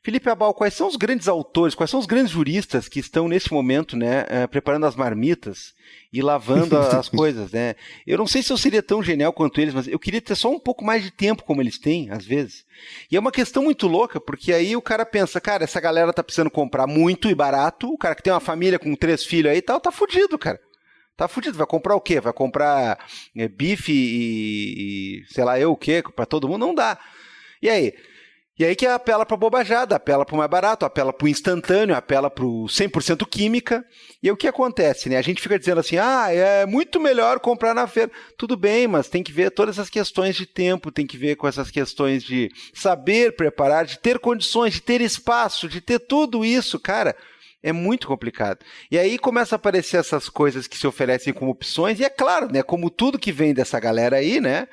Felipe Abal, quais são os grandes autores, quais são os grandes juristas que estão nesse momento, né, preparando as marmitas e lavando as coisas, né? Eu não sei se eu seria tão genial quanto eles, mas eu queria ter só um pouco mais de tempo como eles têm, às vezes. E é uma questão muito louca, porque aí o cara pensa, cara, essa galera tá precisando comprar muito e barato, o cara que tem uma família com 3 filhos aí e tal, tá fudido, cara. Tá fudido, vai comprar o quê? Vai comprar bife e sei lá eu o quê pra todo mundo? Não dá. E aí que apela para bobajada, apela para o mais barato, apela para o instantâneo, apela para o 100% química. E aí o que acontece, né? A gente fica dizendo assim, é muito melhor comprar na feira. Tudo bem, mas tem que ver todas as questões de tempo, tem que ver com essas questões de saber preparar, de ter condições, de ter espaço, de ter tudo isso, cara. É muito complicado. E aí começa a aparecer essas coisas que se oferecem como opções, e é claro, né? Como tudo que vem dessa galera aí, né?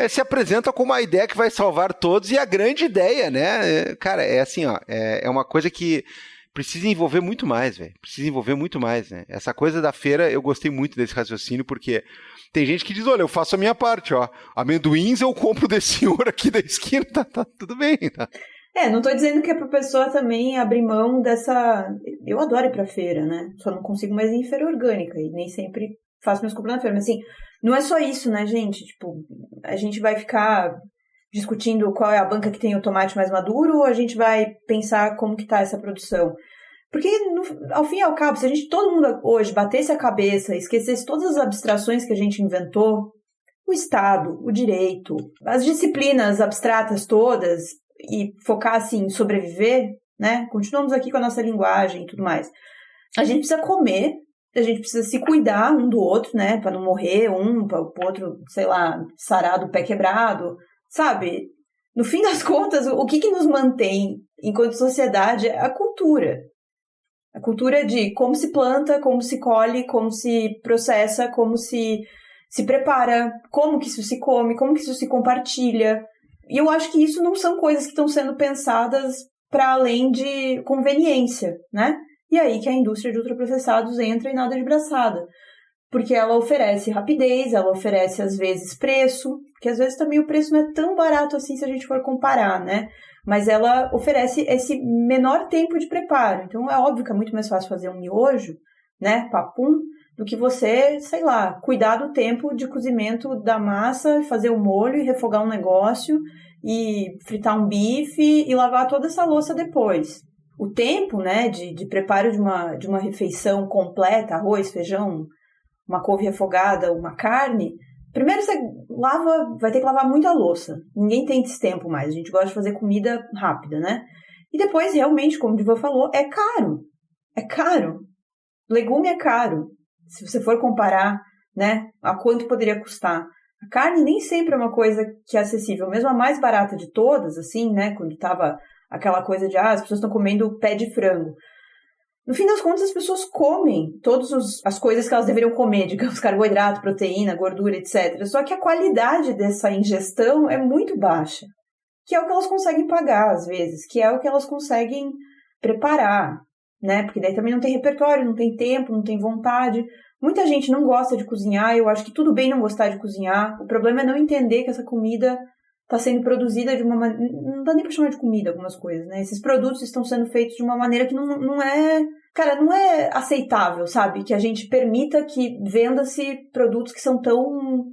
Se apresenta como a ideia que vai salvar todos, e a grande ideia, né? Cara, é assim, é uma coisa que precisa envolver muito mais, velho. Precisa envolver muito mais, né? Essa coisa da feira, eu gostei muito desse raciocínio, porque tem gente que diz, olha, eu faço a minha parte, amendoins eu compro desse senhor aqui da esquina, tá tudo bem, tá? Não tô dizendo que é pra pessoa também abrir mão dessa... Eu adoro ir pra feira, né? Só não consigo mais ir em feira orgânica, e nem sempre faço minhas compras na feira, mas assim, não é só isso, né, gente? Tipo, a gente vai ficar discutindo qual é a banca que tem o tomate mais maduro, ou a gente vai pensar como que tá essa produção? Porque, ao fim e ao cabo, se a gente, todo mundo hoje, batesse a cabeça, esquecesse todas as abstrações que a gente inventou, o Estado, o direito, as disciplinas abstratas todas, e focar, assim, em sobreviver, né? Continuamos aqui com a nossa linguagem e tudo mais. A gente precisa comer, a gente precisa se cuidar um do outro, né? Para não morrer para o outro, sei lá, sarar do pé quebrado, sabe? No fim das contas, o que nos mantém enquanto sociedade é a cultura. A cultura de como se planta, como se colhe, como se processa, como se prepara, como que isso se come, como que isso se compartilha. E eu acho que isso não são coisas que estão sendo pensadas para além de conveniência, né? E aí que a indústria de ultraprocessados entra e nada de braçada. Porque ela oferece rapidez, ela oferece, às vezes, preço, porque às vezes também o preço não é tão barato assim se a gente for comparar, né? Mas ela oferece esse menor tempo de preparo. Então é óbvio que é muito mais fácil fazer um miojo, né, papum, do que você, sei lá, cuidar do tempo de cozimento da massa, fazer o molho e refogar um negócio e fritar um bife e lavar toda essa louça depois. O tempo, né, de preparo de uma refeição completa, arroz, feijão, uma couve refogada, uma carne, primeiro você vai ter que lavar muita louça. Ninguém tem esse tempo mais. A gente gosta de fazer comida rápida, né? E depois, realmente, como o Divan falou, é caro. É caro. Legume é caro. Se você for comparar, né, a quanto poderia custar. A carne nem sempre é uma coisa que é acessível. Mesmo a mais barata de todas, assim, né, quando tava aquela coisa de, as pessoas estão comendo pé de frango. No fim das contas, as pessoas comem todas as coisas que elas deveriam comer, digamos, carboidrato, proteína, gordura, etc. Só que a qualidade dessa ingestão é muito baixa, que é o que elas conseguem pagar, às vezes, que é o que elas conseguem preparar, né? Porque daí também não tem repertório, não tem tempo, não tem vontade. Muita gente não gosta de cozinhar, eu acho que tudo bem não gostar de cozinhar. O problema é não entender que essa comida está sendo produzida de uma maneira... Não dá nem para chamar de comida algumas coisas, né? Esses produtos estão sendo feitos de uma maneira que não é... Cara, não é aceitável, sabe? Que a gente permita que venda-se produtos que são tão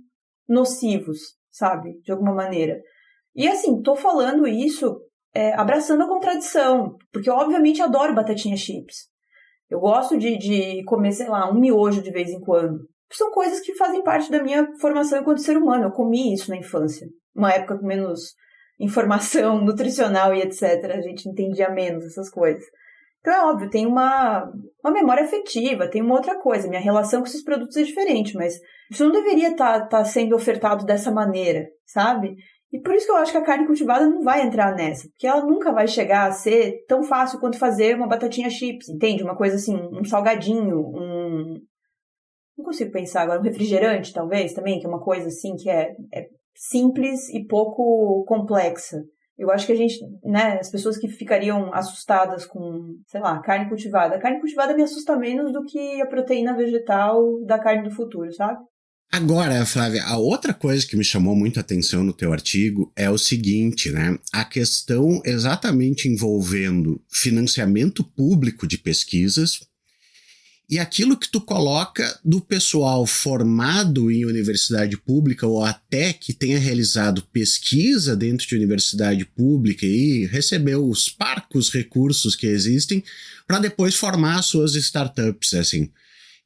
nocivos, sabe? De alguma maneira. E assim, tô falando isso abraçando a contradição, porque eu obviamente adoro batatinha chips. Eu gosto de comer, sei lá, um miojo de vez em quando. São coisas que fazem parte da minha formação enquanto ser humano. Eu comi isso na infância. Uma época com menos informação nutricional e etc. A gente entendia menos essas coisas. Então é óbvio, tem uma memória afetiva, tem uma outra coisa. Minha relação com esses produtos é diferente, mas isso não deveria tá sendo ofertado dessa maneira, sabe? E por isso que eu acho que a carne cultivada não vai entrar nessa, porque ela nunca vai chegar a ser tão fácil quanto fazer uma batatinha chips, entende? Uma coisa assim, um salgadinho, não consigo pensar agora, um refrigerante talvez também, que é uma coisa assim que é simples e pouco complexa. Eu acho que a gente, né, as pessoas que ficariam assustadas com, sei lá, carne cultivada. A carne cultivada me assusta menos do que a proteína vegetal da carne do futuro, sabe? Agora, Flávia, a outra coisa que me chamou muito a atenção no teu artigo é o seguinte, né? A questão exatamente envolvendo financiamento público de pesquisas e aquilo que tu coloca do pessoal formado em universidade pública ou até que tenha realizado pesquisa dentro de universidade pública e recebeu os parcos recursos que existem para depois formar suas startups, assim.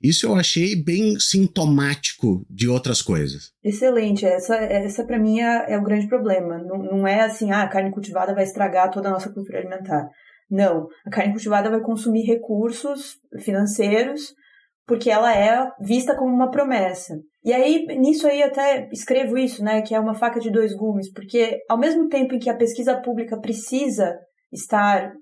Isso eu achei bem sintomático de outras coisas. Excelente. Essa para mim é o grande problema. Não é assim, a carne cultivada vai estragar toda a nossa cultura alimentar. Não. A carne cultivada vai consumir recursos financeiros porque ela é vista como uma promessa. E aí, nisso aí, até escrevo isso, né, que é uma faca de dois gumes, porque ao mesmo tempo em que a pesquisa pública precisa estar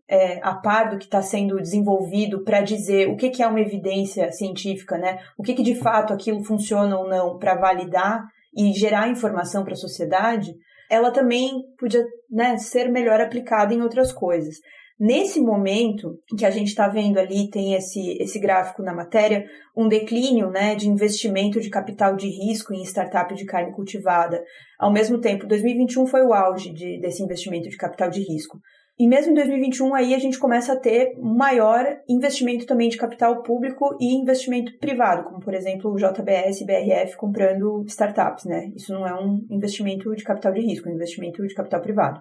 a par do que está sendo desenvolvido para dizer o que é uma evidência científica, né? O que de fato aquilo funciona ou não para validar e gerar informação para a sociedade, ela também podia, né, ser melhor aplicada em outras coisas. Nesse momento que a gente está vendo ali, tem esse gráfico na matéria, um declínio, né, de investimento de capital de risco em startup de carne cultivada. Ao mesmo tempo, 2021 foi o auge desse investimento de capital de risco. E mesmo em 2021, aí a gente começa a ter maior investimento também de capital público e investimento privado, como, por exemplo, o JBS e BRF comprando startups, né? Isso não é um investimento de capital de risco, é um investimento de capital privado.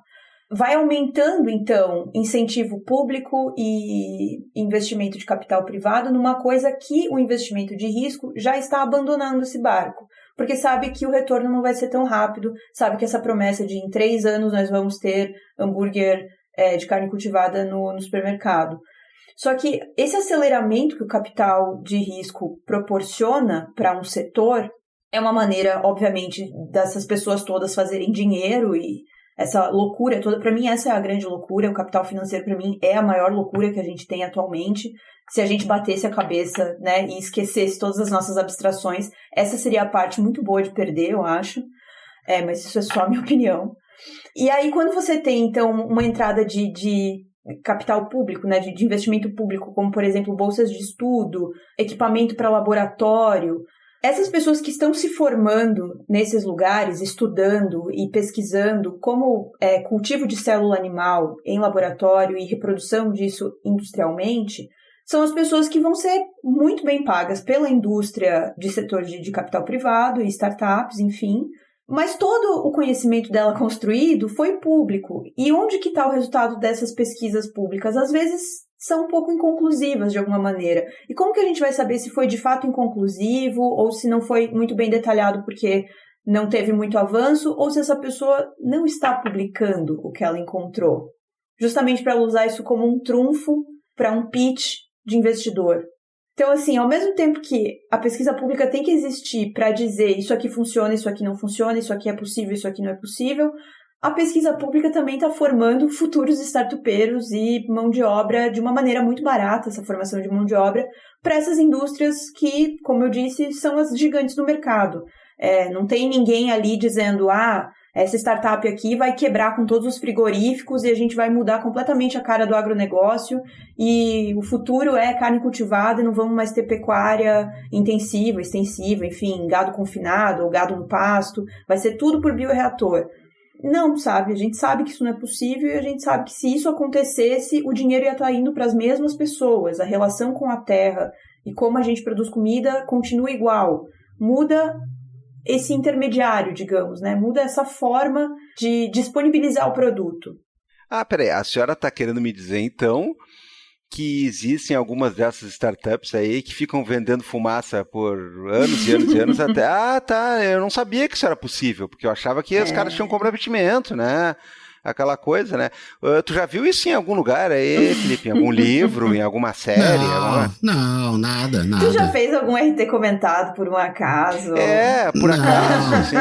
Vai aumentando, então, incentivo público e investimento de capital privado numa coisa que o investimento de risco já está abandonando esse barco, porque sabe que o retorno não vai ser tão rápido, sabe que essa promessa de em 3 anos nós vamos ter hambúrguer de carne cultivada no supermercado. Só que esse aceleramento que o capital de risco proporciona para um setor é uma maneira, obviamente, dessas pessoas todas fazerem dinheiro e essa loucura toda. Para mim, essa é a grande loucura. O capital financeiro, para mim, é a maior loucura que a gente tem atualmente. Se a gente batesse a cabeça, né, e esquecesse todas as nossas abstrações, essa seria a parte muito boa de perder, eu acho. Mas isso é só a minha opinião. E aí, quando você tem, então, uma entrada de capital público, né, de investimento público, como, por exemplo, bolsas de estudo, equipamento para laboratório, essas pessoas que estão se formando nesses lugares, estudando e pesquisando como cultivo de célula animal em laboratório e reprodução disso industrialmente, são as pessoas que vão ser muito bem pagas pela indústria de setor de capital privado e startups, enfim. Mas todo o conhecimento dela construído foi público. E onde que está o resultado dessas pesquisas públicas? Às vezes são um pouco inconclusivas de alguma maneira. E como que a gente vai saber se foi de fato inconclusivo ou se não foi muito bem detalhado porque não teve muito avanço ou se essa pessoa não está publicando o que ela encontrou? Justamente para ela usar isso como um trunfo para um pitch de investidor. Então, assim, ao mesmo tempo que a pesquisa pública tem que existir para dizer isso aqui funciona, isso aqui não funciona, isso aqui é possível, isso aqui não é possível, a pesquisa pública também está formando futuros startupeiros e mão de obra de uma maneira muito barata, essa formação de mão de obra, para essas indústrias que, como eu disse, são as gigantes do mercado. Não tem ninguém ali dizendo, essa startup aqui vai quebrar com todos os frigoríficos e a gente vai mudar completamente a cara do agronegócio e o futuro é carne cultivada e não vamos mais ter pecuária intensiva, extensiva, enfim, gado confinado ou gado no pasto, vai ser tudo por bioreator. Não, sabe? A gente sabe que isso não é possível e a gente sabe que se isso acontecesse, o dinheiro ia estar indo para as mesmas pessoas, a relação com a terra e como a gente produz comida continua igual. Muda esse intermediário, digamos, né? Muda essa forma de disponibilizar o produto. Peraí, a senhora está querendo me dizer, então, que existem algumas dessas startups aí que ficam vendendo fumaça por anos e anos e anos até... Tá, eu não sabia que isso era possível, porque eu achava que os caras tinham comprometimento, né? Aquela coisa, né? Tu já viu isso em algum lugar aí, Felipe? Em algum livro, em alguma série? Não, nada. Tu já fez algum RT comentado por um acaso? Por acaso, assim.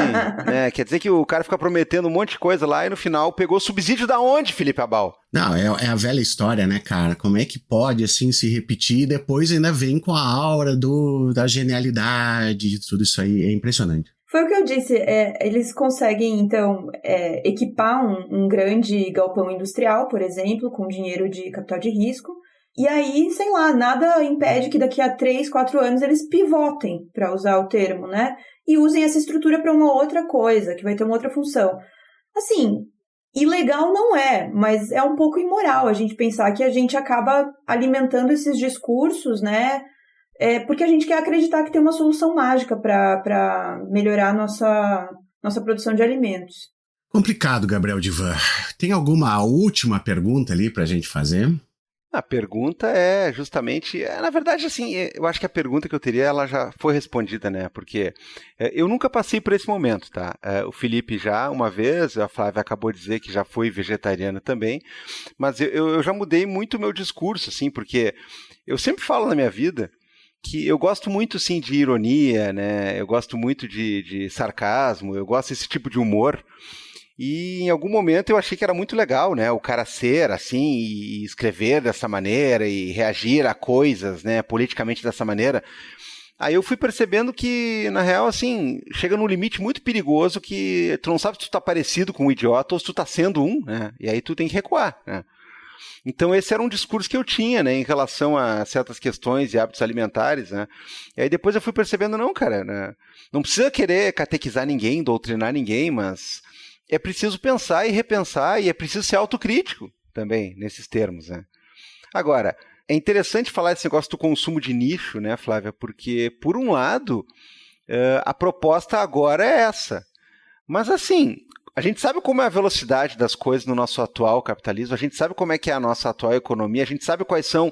Né? Quer dizer que o cara fica prometendo um monte de coisa lá e no final pegou subsídio da onde, Felipe Abal? Não, é a velha história, né, cara? Como é que pode, assim, se repetir e depois ainda vem com a aura da genialidade de tudo isso aí. É impressionante. Foi o que eu disse, eles conseguem, então, equipar um grande galpão industrial, por exemplo, com dinheiro de capital de risco, e aí, sei lá, nada impede que daqui a 3, 4 anos eles pivotem, para usar o termo, né? E usem essa estrutura para uma outra coisa, que vai ter uma outra função. Assim, ilegal não é, mas é um pouco imoral a gente pensar que a gente acaba alimentando esses discursos, né? Porque a gente quer acreditar que tem uma solução mágica para melhorar nossa produção de alimentos. Complicado, Gabriel Divan. Tem alguma última pergunta ali para a gente fazer? A pergunta é justamente... na verdade, assim, eu acho que a pergunta que eu teria, ela já foi respondida, né? Porque eu nunca passei por esse momento, tá? O Felipe já, uma vez, a Flávia acabou de dizer que já foi vegetariana também, mas eu já mudei muito o meu discurso, assim, porque eu sempre falo na minha vida que eu gosto muito, sim, de ironia, né? Eu gosto muito de sarcasmo, eu gosto desse tipo de humor. E em algum momento eu achei que era muito legal, né? O cara ser assim e escrever dessa maneira e reagir a coisas, né? Politicamente dessa maneira. Aí eu fui percebendo que, na real, assim, chega num limite muito perigoso que tu não sabe se tu tá parecido com um idiota ou se tu tá sendo um, né? E aí tu tem que recuar, né? Então esse era um discurso que eu tinha, né, em relação a certas questões e hábitos alimentares, né, e aí depois eu fui percebendo, não, cara, né, não precisa querer catequizar ninguém, doutrinar ninguém, mas é preciso pensar e repensar e é preciso ser autocrítico também nesses termos, né. Agora, é interessante falar esse negócio do consumo de nicho, né, Flávia, porque, por um lado, a proposta agora é essa, mas assim... A gente sabe como é a velocidade das coisas no nosso atual capitalismo, a gente sabe como é que é a nossa atual economia, a gente sabe quais são,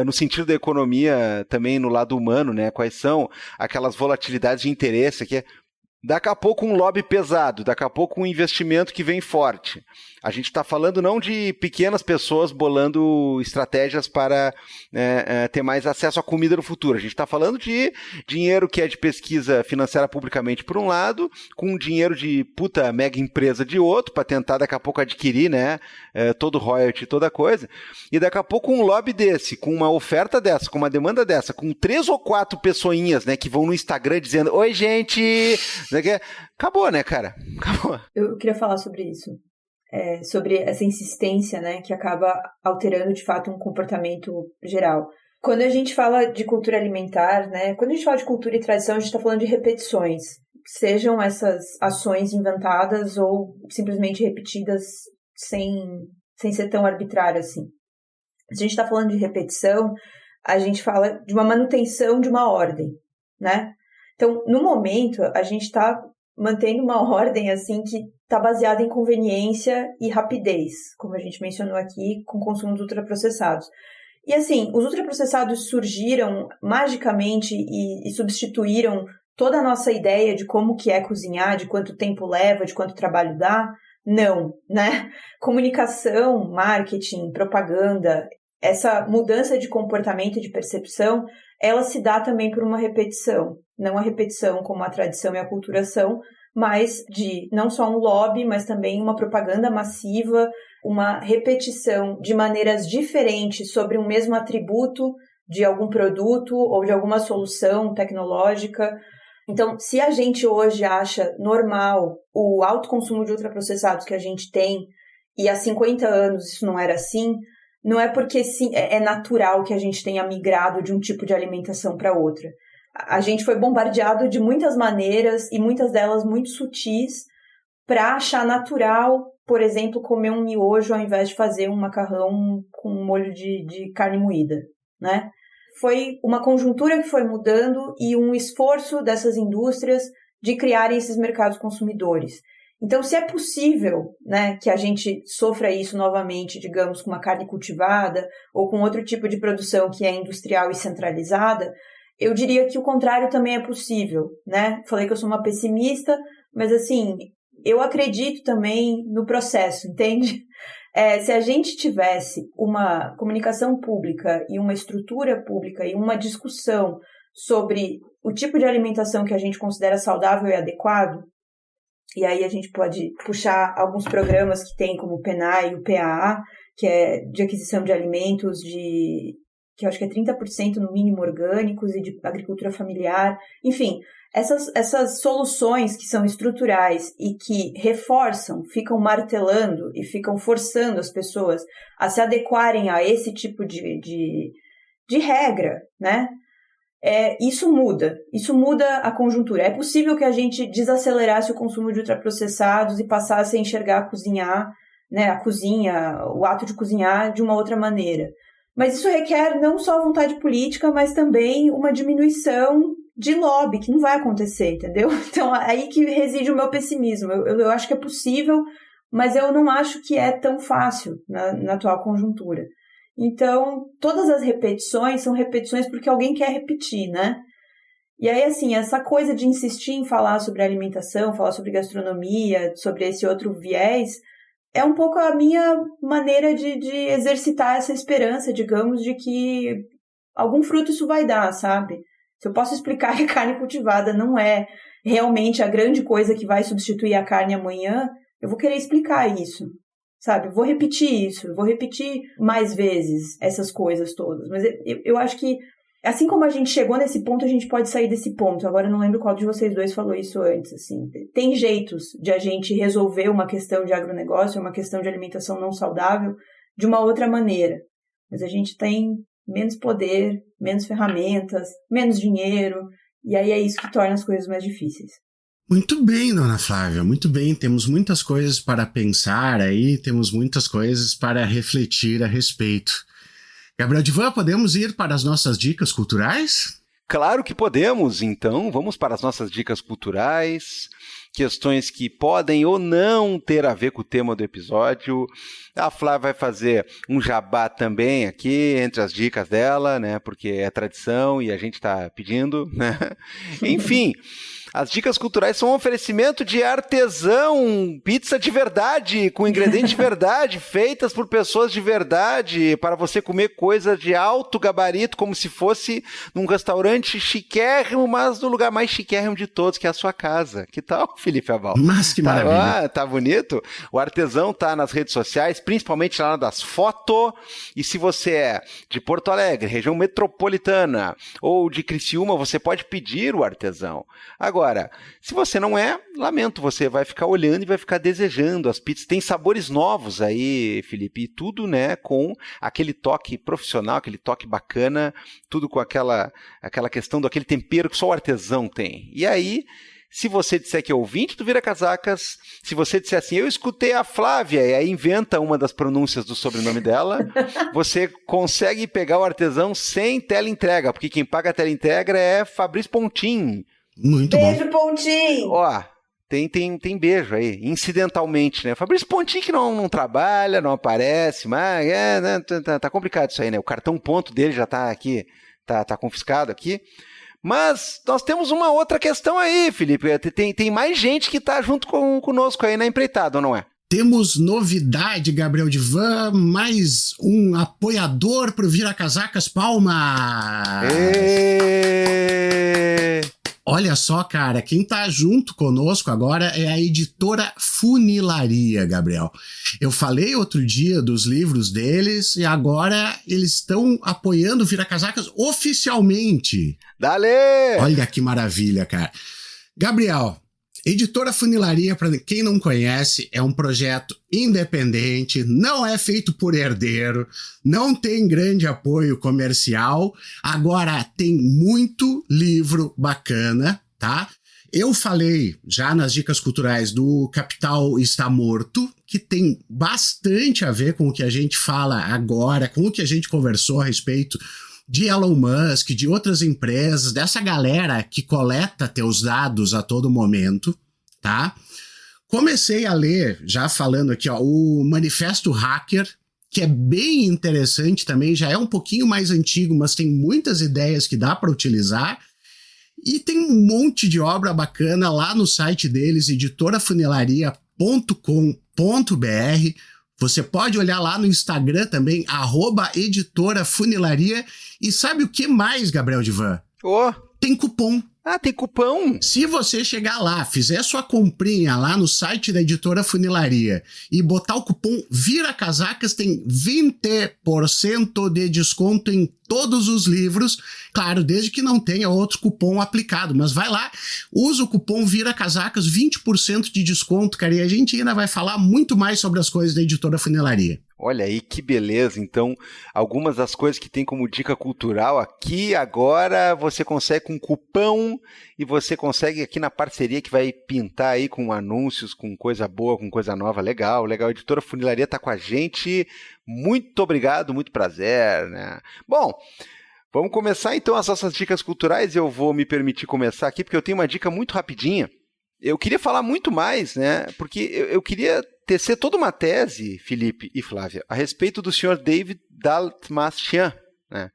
no sentido da economia, também no lado humano, né, quais são aquelas volatilidades de interesse que daqui a pouco um lobby pesado, daqui a pouco um investimento que vem forte. A gente está falando não de pequenas pessoas bolando estratégias para ter mais acesso à comida no futuro. A gente está falando de dinheiro que é de pesquisa financeira publicamente por um lado, com dinheiro de puta mega empresa de outro, para tentar daqui a pouco adquirir, né, todo royalty, toda coisa. E daqui a pouco um lobby desse, com uma oferta dessa, com uma demanda dessa, com 3 ou 4 pessoinhas, né, que vão no Instagram dizendo, oi gente, acabou, né, cara? Acabou. Eu queria falar sobre isso. Sobre essa insistência, né, que acaba alterando de fato um comportamento geral. Quando a gente fala de cultura alimentar, né, quando a gente fala de cultura e tradição, a gente está falando de repetições, sejam essas ações inventadas ou simplesmente repetidas sem ser tão arbitrário assim. Se a gente está falando de repetição, a gente fala de uma manutenção de uma ordem, né? Então, no momento, a gente está mantendo uma ordem assim que está baseada em conveniência e rapidez, como a gente mencionou aqui, com o consumo de ultraprocessados. E assim, os ultraprocessados surgiram magicamente e substituíram toda a nossa ideia de como que é cozinhar, de quanto tempo leva, de quanto trabalho dá? Não, né? Comunicação, marketing, propaganda, essa mudança de comportamento e de percepção, ela se dá também por uma repetição. Não a repetição como a tradição e a aculturação, mas de não só um lobby, mas também uma propaganda massiva, uma repetição de maneiras diferentes sobre um mesmo atributo de algum produto ou de alguma solução tecnológica. Então, se a gente hoje acha normal o alto consumo de ultraprocessados que a gente tem, e há 50 anos isso não era assim, não é porque é natural que a gente tenha migrado de um tipo de alimentação para outra. A gente foi bombardeado de muitas maneiras, e muitas delas muito sutis, para achar natural, por exemplo, comer um miojo ao invés de fazer um macarrão com um molho de carne moída, né? Foi uma conjuntura que foi mudando e um esforço dessas indústrias de criarem esses mercados consumidores. Então, se é possível, né, que a gente sofra isso novamente, digamos, com uma carne cultivada ou com outro tipo de produção que é industrial e centralizada, eu diria que o contrário também é possível, né? Falei que eu sou uma pessimista, mas assim, eu acredito também no processo, entende? Se a gente tivesse uma comunicação pública e uma estrutura pública e uma discussão sobre o tipo de alimentação que a gente considera saudável e adequado, e aí a gente pode puxar alguns programas que tem como o PNAE e o PAA, que é de aquisição de alimentos que eu acho que é 30% no mínimo orgânicos e de agricultura familiar. Enfim, essas soluções que são estruturais e que reforçam, ficam martelando e ficam forçando as pessoas a se adequarem a esse tipo de regra, né? Isso muda a conjuntura. É possível que a gente desacelerasse o consumo de ultraprocessados e passasse a enxergar a cozinhar, né, a cozinha, o ato de cozinhar de uma outra maneira. Mas isso requer não só vontade política, mas também uma diminuição de lobby, que não vai acontecer, entendeu? Então, aí que reside o meu pessimismo. Eu acho que é possível, mas eu não acho que é tão fácil na atual conjuntura. Então, todas as repetições são repetições porque alguém quer repetir, né? E aí, assim, essa coisa de insistir em falar sobre alimentação, falar sobre gastronomia, sobre esse outro viés, é um pouco a minha maneira de exercitar essa esperança, digamos, de que algum fruto isso vai dar, sabe? Se eu posso explicar que a carne cultivada não é realmente a grande coisa que vai substituir a carne amanhã, eu vou querer explicar isso, sabe? Eu vou repetir isso, eu vou repetir mais vezes essas coisas todas. Mas eu acho que, assim como a gente chegou nesse ponto, a gente pode sair desse ponto. Agora, eu não lembro qual de vocês dois falou isso antes, assim. Tem jeitos de a gente resolver uma questão de agronegócio, uma questão de alimentação não saudável, de uma outra maneira. Mas a gente tem menos poder, menos ferramentas, menos dinheiro, e aí é isso que torna as coisas mais difíceis. Muito bem, dona Flávia, muito bem. Temos muitas coisas para pensar aí, temos muitas coisas para refletir a respeito. Gabriel Divan, podemos ir para as nossas dicas culturais? Claro que podemos, então vamos para as nossas dicas culturais, questões que podem ou não ter a ver com o tema do episódio. A Flávia vai fazer um jabá também aqui entre as dicas dela, né? Porque é tradição e a gente está pedindo, né? Enfim, as dicas culturais são um oferecimento de artesão, pizza de verdade, com ingredientes de verdade, feitas por pessoas de verdade, para você comer coisa de alto gabarito, como se fosse num restaurante chiquérrimo, mas no lugar mais chiquérrimo de todos, que é a sua casa. Que tal, Felipe Aval? Mas que maravilha. Tá bonito? O artesão tá nas redes sociais, principalmente lá das fotos, e se você é de Porto Alegre, região metropolitana, ou de Criciúma, você pode pedir o artesão. Agora, se você não é, lamento, você vai ficar olhando e vai ficar desejando as pizzas. Tem sabores novos aí, Felipe, e tudo, né, com aquele toque profissional, aquele toque bacana, tudo com aquela questão daquele tempero que só o artesão tem. E aí, se você disser que é ouvinte do Vira Casacas, se você disser assim, eu escutei a Flávia, e aí inventa uma das pronúncias do sobrenome dela, você consegue pegar o artesão sem teleentrega, porque quem paga a teleentrega é Fabrício Pontin. Muito Beijo, bom. Pontinho! Ó, tem beijo aí, incidentalmente, né? Fabrício Pontin que não trabalha, não aparece, mas né, tá complicado isso aí, né? O cartão ponto dele já tá aqui, tá confiscado aqui. Mas nós temos uma outra questão aí, Felipe. Tem mais gente que tá junto conosco aí na empreitada, ou não é? Temos novidade, Gabriel Divan, mais um apoiador pro Vira Casacas Palmas. Olha só, cara, quem tá junto conosco agora é a editora Funilaria, Gabriel. Eu falei outro dia dos livros deles e agora eles estão apoiando o Viracasacas oficialmente. Dale! Olha que maravilha, cara. Gabriel, Editora Funilaria, para quem não conhece, é um projeto independente, não é feito por herdeiro, não tem grande apoio comercial, agora tem muito livro bacana, tá? Eu falei já nas dicas culturais do Capital Está Morto, que tem bastante a ver com o que a gente fala agora, com o que a gente conversou a respeito de Elon Musk, de outras empresas, dessa galera que coleta teus dados a todo momento, tá? Comecei a ler, já falando aqui, ó, o Manifesto Hacker, que é bem interessante também, já é um pouquinho mais antigo, mas tem muitas ideias que dá para utilizar. E tem um monte de obra bacana lá no site deles, editorafunilaria.com.br. Você pode olhar lá no Instagram também, @editorafunilaria. E sabe o que mais, Gabriel Divan? Tem cupom. Ah, tem cupom? Se você chegar lá, fizer sua comprinha lá no site da Editora Funilaria e botar o cupom VIRACASACAS, tem 20% de desconto em todos os livros. Claro, desde que não tenha outro cupom aplicado. Mas vai lá, usa o cupom VIRACASACAS, 20% de desconto, cara. E a gente ainda vai falar muito mais sobre as coisas da Editora Funilaria. Olha aí que beleza, então algumas das coisas que tem como dica cultural aqui agora você consegue com cupom e você consegue aqui na parceria que vai pintar aí com anúncios, com coisa boa, com coisa nova, legal, a Editora Funilaria tá com a gente, muito obrigado, muito prazer, né? Bom, vamos começar então as nossas dicas culturais, eu vou me permitir começar aqui porque eu tenho uma dica muito rapidinha. Eu queria falar muito mais, né? Porque eu queria tecer toda uma tese, Felipe e Flávia, a respeito do Sr. David Daltmachian, né?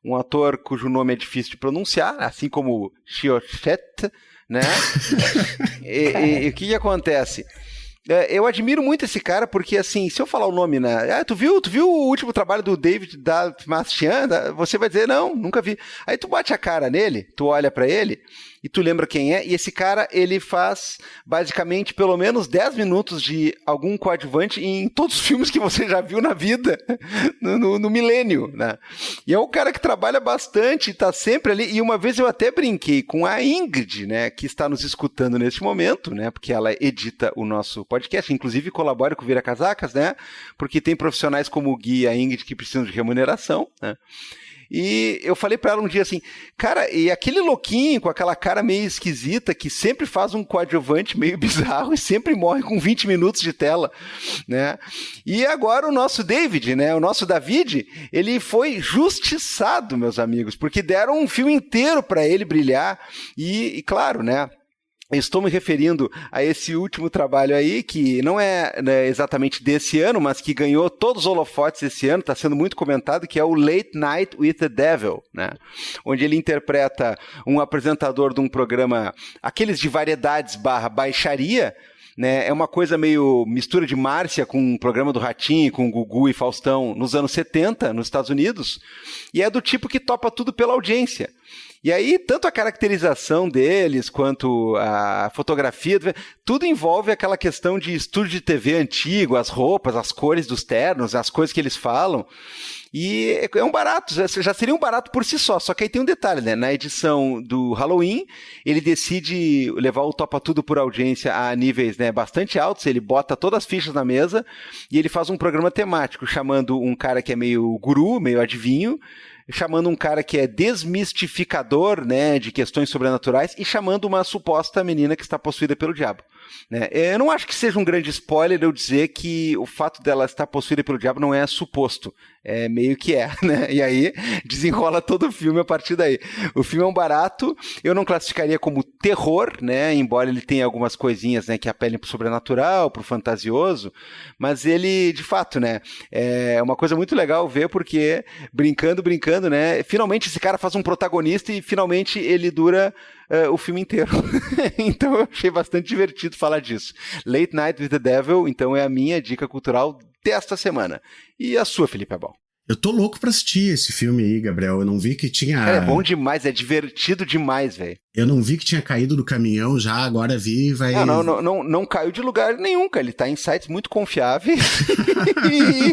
Um ator cujo nome é difícil de pronunciar, assim como Chiochet, né? E o que acontece? Eu admiro muito esse cara porque, assim, se eu falar o nome, né? Tu viu o último trabalho do David Daltmachian? Você vai dizer, não, nunca vi. Aí tu bate a cara nele, tu olha pra ele e tu lembra quem é, e esse cara, ele faz basicamente pelo menos 10 minutos de algum coadjuvante em todos os filmes que você já viu na vida, no milênio, né? E é um cara que trabalha bastante, tá sempre ali, e uma vez eu até brinquei com a Ingrid, né, que está nos escutando neste momento, né, porque ela edita o nosso podcast, inclusive colabora com o Viracasacas, né, porque tem profissionais como o Gui e a Ingrid que precisam de remuneração, né. E eu falei pra ela um dia assim, cara, e aquele louquinho com aquela cara meio esquisita que sempre faz um coadjuvante meio bizarro e sempre morre com 20 minutos de tela, né? E agora o nosso David, né, o nosso David, ele foi justiçado, meus amigos, porque deram um filme inteiro pra ele brilhar e claro, né, estou me referindo a esse último trabalho aí, que não é, né, exatamente desse ano, mas que ganhou todos os holofotes esse ano, está sendo muito comentado, que é o Late Night with the Devil, né? Onde ele interpreta um apresentador de um programa, aqueles de variedades / baixaria, né? É uma coisa meio mistura de Márcia com um programa do Ratinho, com Gugu e Faustão nos anos 70, nos Estados Unidos, e é do tipo que topa tudo pela audiência. E aí, tanto a caracterização deles, quanto a fotografia, tudo envolve aquela questão de estúdio de TV antigo, as roupas, as cores dos ternos, as coisas que eles falam. E é um barato, já seria um barato por si só que aí tem um detalhe, né? Na edição do Halloween, ele decide levar o Topa Tudo por audiência a níveis, né, bastante altos, ele bota todas as fichas na mesa e ele faz um programa temático, chamando um cara que é meio guru, meio adivinho, chamando um cara que é desmistificador, né, de questões sobrenaturais e chamando uma suposta menina que está possuída pelo diabo, né? Eu não acho que seja um grande spoiler eu dizer que o fato dela estar possuída pelo diabo não é suposto, é meio que é, né? E aí desenrola todo o filme a partir daí. O filme é um barato, eu não classificaria como terror, né, embora ele tenha algumas coisinhas, né, que apelem pro sobrenatural, pro fantasioso, mas ele, de fato, né, é uma coisa muito legal ver porque brincando, né, finalmente esse cara faz um protagonista e finalmente ele dura o filme inteiro. Então eu achei bastante divertido falar disso. Late Night with the Devil, então é a minha dica cultural desta semana. E a sua, Felipe Abal? Eu tô louco pra assistir esse filme aí, Gabriel. Eu não vi que tinha... Cara, é bom demais, é divertido demais, velho. Eu não vi que tinha caído do caminhão já, agora vi e vai... Não caiu de lugar nenhum, cara. Ele tá em sites muito confiáveis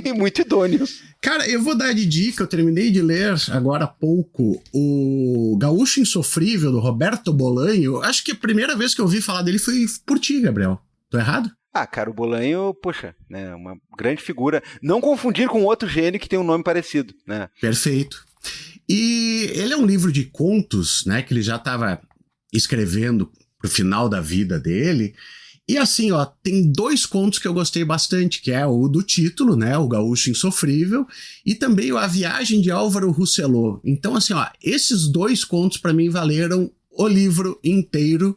e muito idôneos. Cara, eu vou dar de dica, eu terminei de ler agora há pouco o Gaúcho Insofrível, do Roberto Bolanho. Acho que a primeira vez que eu ouvi falar dele foi por ti, Gabriel. Tô errado? Ah, cara, o Bolanho, poxa, né, uma grande figura. Não confundir com outro gênio que tem um nome parecido, né? Perfeito. E ele é um livro de contos, né, que ele já estava escrevendo pro final da vida dele. E assim, ó, tem 2 contos que eu gostei bastante, que é o do título, né, o Gaúcho Insofrível, e também o A Viagem de Álvaro Rousselot. Então, assim, ó, esses 2 contos para mim valeram o livro inteiro.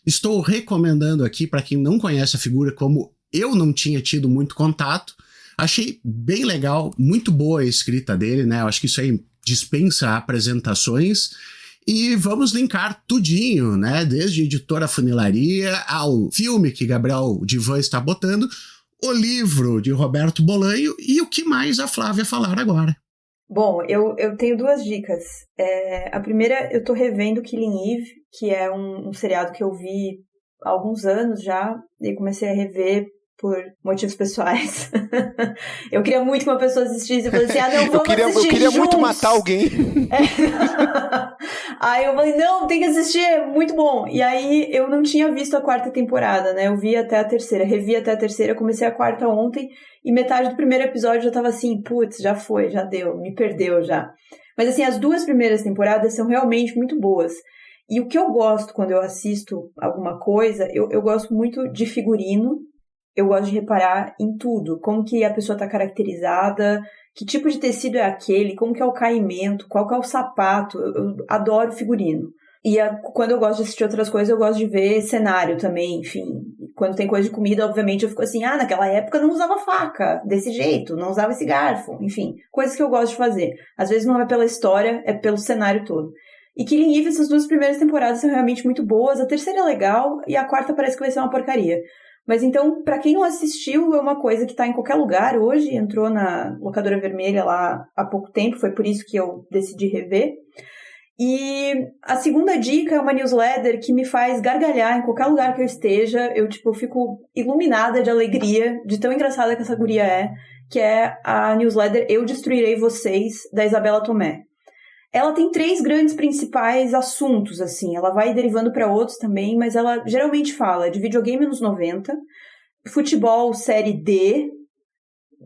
Estou recomendando aqui para quem não conhece a figura, como eu não tinha tido muito contato. Achei bem legal, muito boa a escrita dele, né? Eu acho que isso aí dispensa apresentações. E vamos linkar tudinho, né? Desde a editora Funilaria ao filme que Gabriel Divan está botando, o livro de Roberto Bolanho e o que mais a Flávia falar agora. Bom, eu tenho 2 dicas. A primeira, eu tô revendo Killing Eve, que é um seriado que eu vi há alguns anos já, e comecei a rever por motivos pessoais. Eu queria muito que uma pessoa assistisse, eu falei assim, não, vamos assistir Eu queria juntos. muito matar alguém. Aí eu falei, não, tem que assistir, é muito bom. E aí eu não tinha visto a 4ª temporada, né? Eu vi até a 3ª, revi até a 3ª, comecei a 4ª ontem, e metade do primeiro episódio já tava assim, putz, já foi, já deu, me perdeu já. Mas assim, as 2 primeiras temporadas são realmente muito boas. E o que eu gosto quando eu assisto alguma coisa, eu gosto muito de figurino, eu gosto de reparar em tudo, como que a pessoa está caracterizada, que tipo de tecido é aquele, como que é o caimento, qual que é o sapato, eu adoro figurino. E quando eu gosto de assistir outras coisas, eu gosto de ver cenário também, enfim. Quando tem coisa de comida, obviamente, eu fico assim, naquela época não usava faca desse jeito, não usava esse garfo, enfim. Coisas que eu gosto de fazer. Às vezes não é pela história, é pelo cenário todo. E Killing Eve, essas 2 primeiras temporadas são realmente muito boas, a 3ª é legal e a 4ª parece que vai ser uma porcaria. Mas então, pra quem não assistiu, é uma coisa que tá em qualquer lugar hoje, entrou na Locadora Vermelha lá há pouco tempo, foi por isso que eu decidi rever. E a segunda dica é uma newsletter que me faz gargalhar em qualquer lugar que eu esteja. Eu fico iluminada de alegria, de tão engraçada que essa guria é, que é a newsletter Eu Destruirei Vocês, da Isabela Tomé. Ela tem 3 grandes principais assuntos, assim, ela vai derivando para outros também, mas ela geralmente fala de videogame nos 90, futebol série D,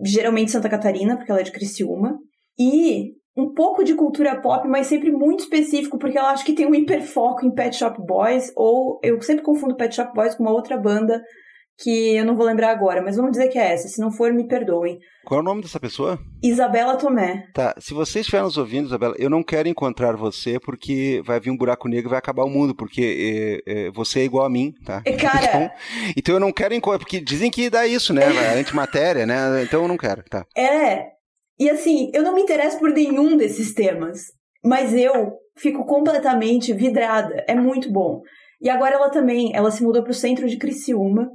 geralmente Santa Catarina, porque ela é de Criciúma, e um pouco de cultura pop, mas sempre muito específico, porque ela acha que tem um hiperfoco em Pet Shop Boys, ou eu sempre confundo Pet Shop Boys com uma outra banda que eu não vou lembrar agora, mas vamos dizer que é essa, se não for, me perdoem. Qual é o nome dessa pessoa? Isabela Tomé. Tá, se você estiver nos ouvindo, Isabela, eu não quero encontrar você porque vai vir um buraco negro e vai acabar o mundo, porque você é igual a mim, tá? Cara... Então eu não quero encontrar, porque dizem que dá isso, né? A antimatéria, né? Então eu não quero, tá? E assim, eu não me interesso por nenhum desses temas, mas eu fico completamente vidrada, é muito bom. E agora ela se mudou pro centro de Criciúma,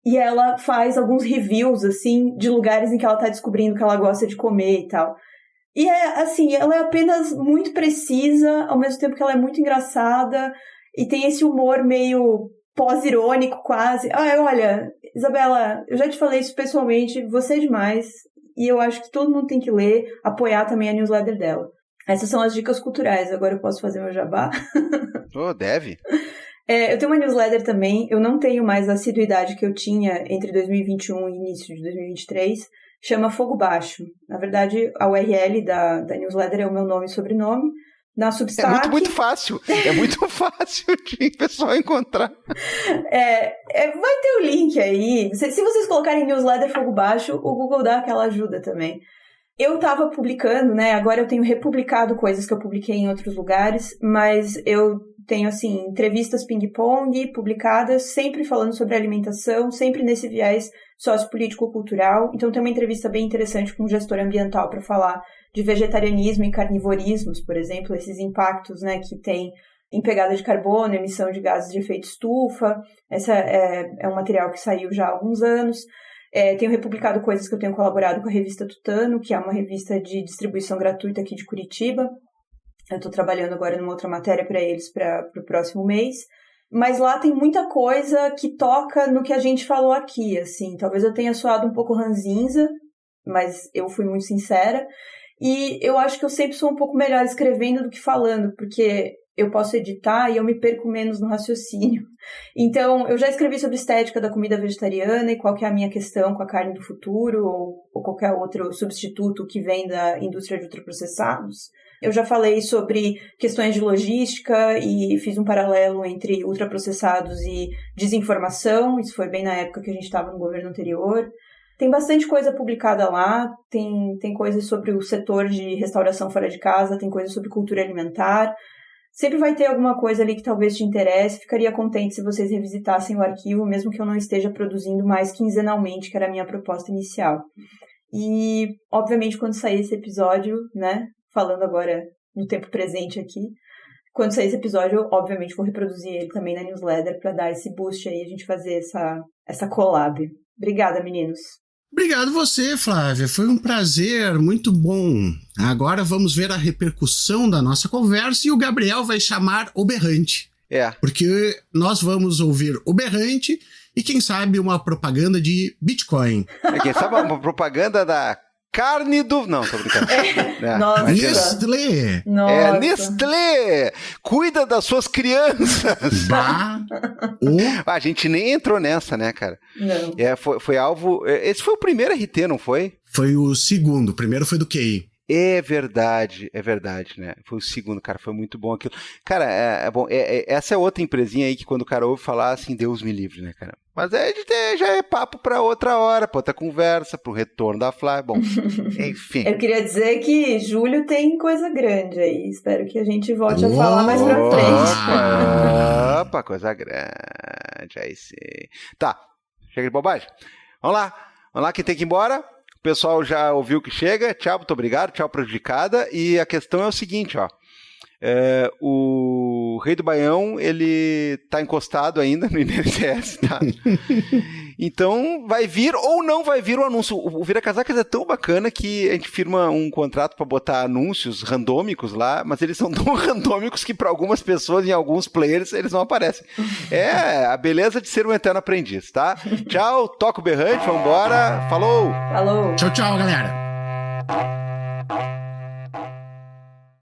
e ela faz alguns reviews, assim, de lugares em que ela tá descobrindo que ela gosta de comer e tal. E ela é apenas muito precisa, ao mesmo tempo que ela é muito engraçada, e tem esse humor meio pós-irônico quase. Olha, Isabela, eu já te falei isso pessoalmente, você é demais, e eu acho que todo mundo tem que ler, apoiar também a newsletter dela. Essas são as dicas culturais, agora eu posso fazer meu jabá? Deve. Eu tenho uma newsletter também, eu não tenho mais a assiduidade que eu tinha entre 2021 e início de 2023, chama Fogo Baixo. Na verdade, a URL da newsletter é o meu nome e sobrenome. Na Substack... É muito fácil, é muito fácil de o pessoal encontrar. Vai ter o link aí, se vocês colocarem newsletter Fogo Baixo, o Google dá aquela ajuda também. Eu tava publicando, né, agora eu tenho republicado coisas que eu publiquei em outros lugares, mas eu tenho, assim, entrevistas ping-pong publicadas, sempre falando sobre alimentação, sempre nesse viés sociopolítico-cultural. Então tem uma entrevista bem interessante com um gestor ambiental para falar de vegetarianismo e carnivorismos, por exemplo, esses impactos, né, que tem em pegada de carbono, emissão de gases de efeito estufa. Essa é um material que saiu já há alguns anos. Tenho republicado coisas que eu tenho colaborado com a revista Tutano, que é uma revista de distribuição gratuita aqui de Curitiba. Eu estou trabalhando agora numa outra matéria para eles para o próximo mês. Mas lá tem muita coisa que toca no que a gente falou aqui, assim. Talvez eu tenha soado um pouco ranzinza, mas eu fui muito sincera. E eu acho que eu sempre sou um pouco melhor escrevendo do que falando, porque eu posso editar e eu me perco menos no raciocínio. Então, eu já escrevi sobre estética da comida vegetariana e qual que é a minha questão com a carne do futuro ou qualquer outro substituto que vem da indústria de ultraprocessados. Eu já falei sobre questões de logística e fiz um paralelo entre ultraprocessados e desinformação. Isso foi bem na época que a gente estava no governo anterior. Tem bastante coisa publicada lá, tem coisas sobre o setor de restauração fora de casa, tem coisa sobre cultura alimentar. Sempre vai ter alguma coisa ali que talvez te interesse. Ficaria contente se vocês revisitassem o arquivo, mesmo que eu não esteja produzindo mais quinzenalmente, que era a minha proposta inicial. E, obviamente, quando sair esse episódio, né, falando agora no tempo presente aqui, quando sair esse episódio, eu, obviamente, vou reproduzir ele também na newsletter para dar esse boost aí, a gente fazer essa collab. Obrigada, meninos. Obrigado você, Flávia. Foi um prazer, muito bom. Agora vamos ver a repercussão da nossa conversa e o Gabriel vai chamar o Berrante. Porque nós vamos ouvir o Berrante e, quem sabe, uma propaganda de Bitcoin. Quem sabe uma propaganda da carne do... Não, tô brincando. Nossa. Nestlé. Nossa. Nestlé! Cuida das suas crianças! A gente nem entrou nessa, né, cara? Não. Foi alvo... Esse foi o primeiro RT, não foi? Foi o segundo. O primeiro foi do QI. É verdade, né? Foi o segundo, cara, foi muito bom aquilo. Cara, bom, essa é outra empresinha aí que quando o cara ouve falar assim, Deus me livre, né, cara? Mas já é papo pra outra hora, pra outra conversa, pro retorno da Flávia, bom, enfim. Eu queria dizer que julho tem coisa grande aí, espero que a gente volte a falar mais pra frente. Opa, coisa grande, aí sim. Tá, chega de bobagem. Vamos lá, quem tem que ir embora? O pessoal já ouviu que chega, tchau, muito obrigado, tchau, prejudicada, e a questão é o seguinte, ó, o Rei do Baião, ele tá encostado ainda no INSS, tá? Então, vai vir ou não vai vir o anúncio. O Vira Casacas é tão bacana que a gente firma um contrato para botar anúncios randômicos lá, mas eles são tão randômicos que para algumas pessoas, em alguns players, eles não aparecem. É a beleza de ser um eterno aprendiz, tá? Tchau, toca o berrante, vambora, falou! Falou! Tchau, galera!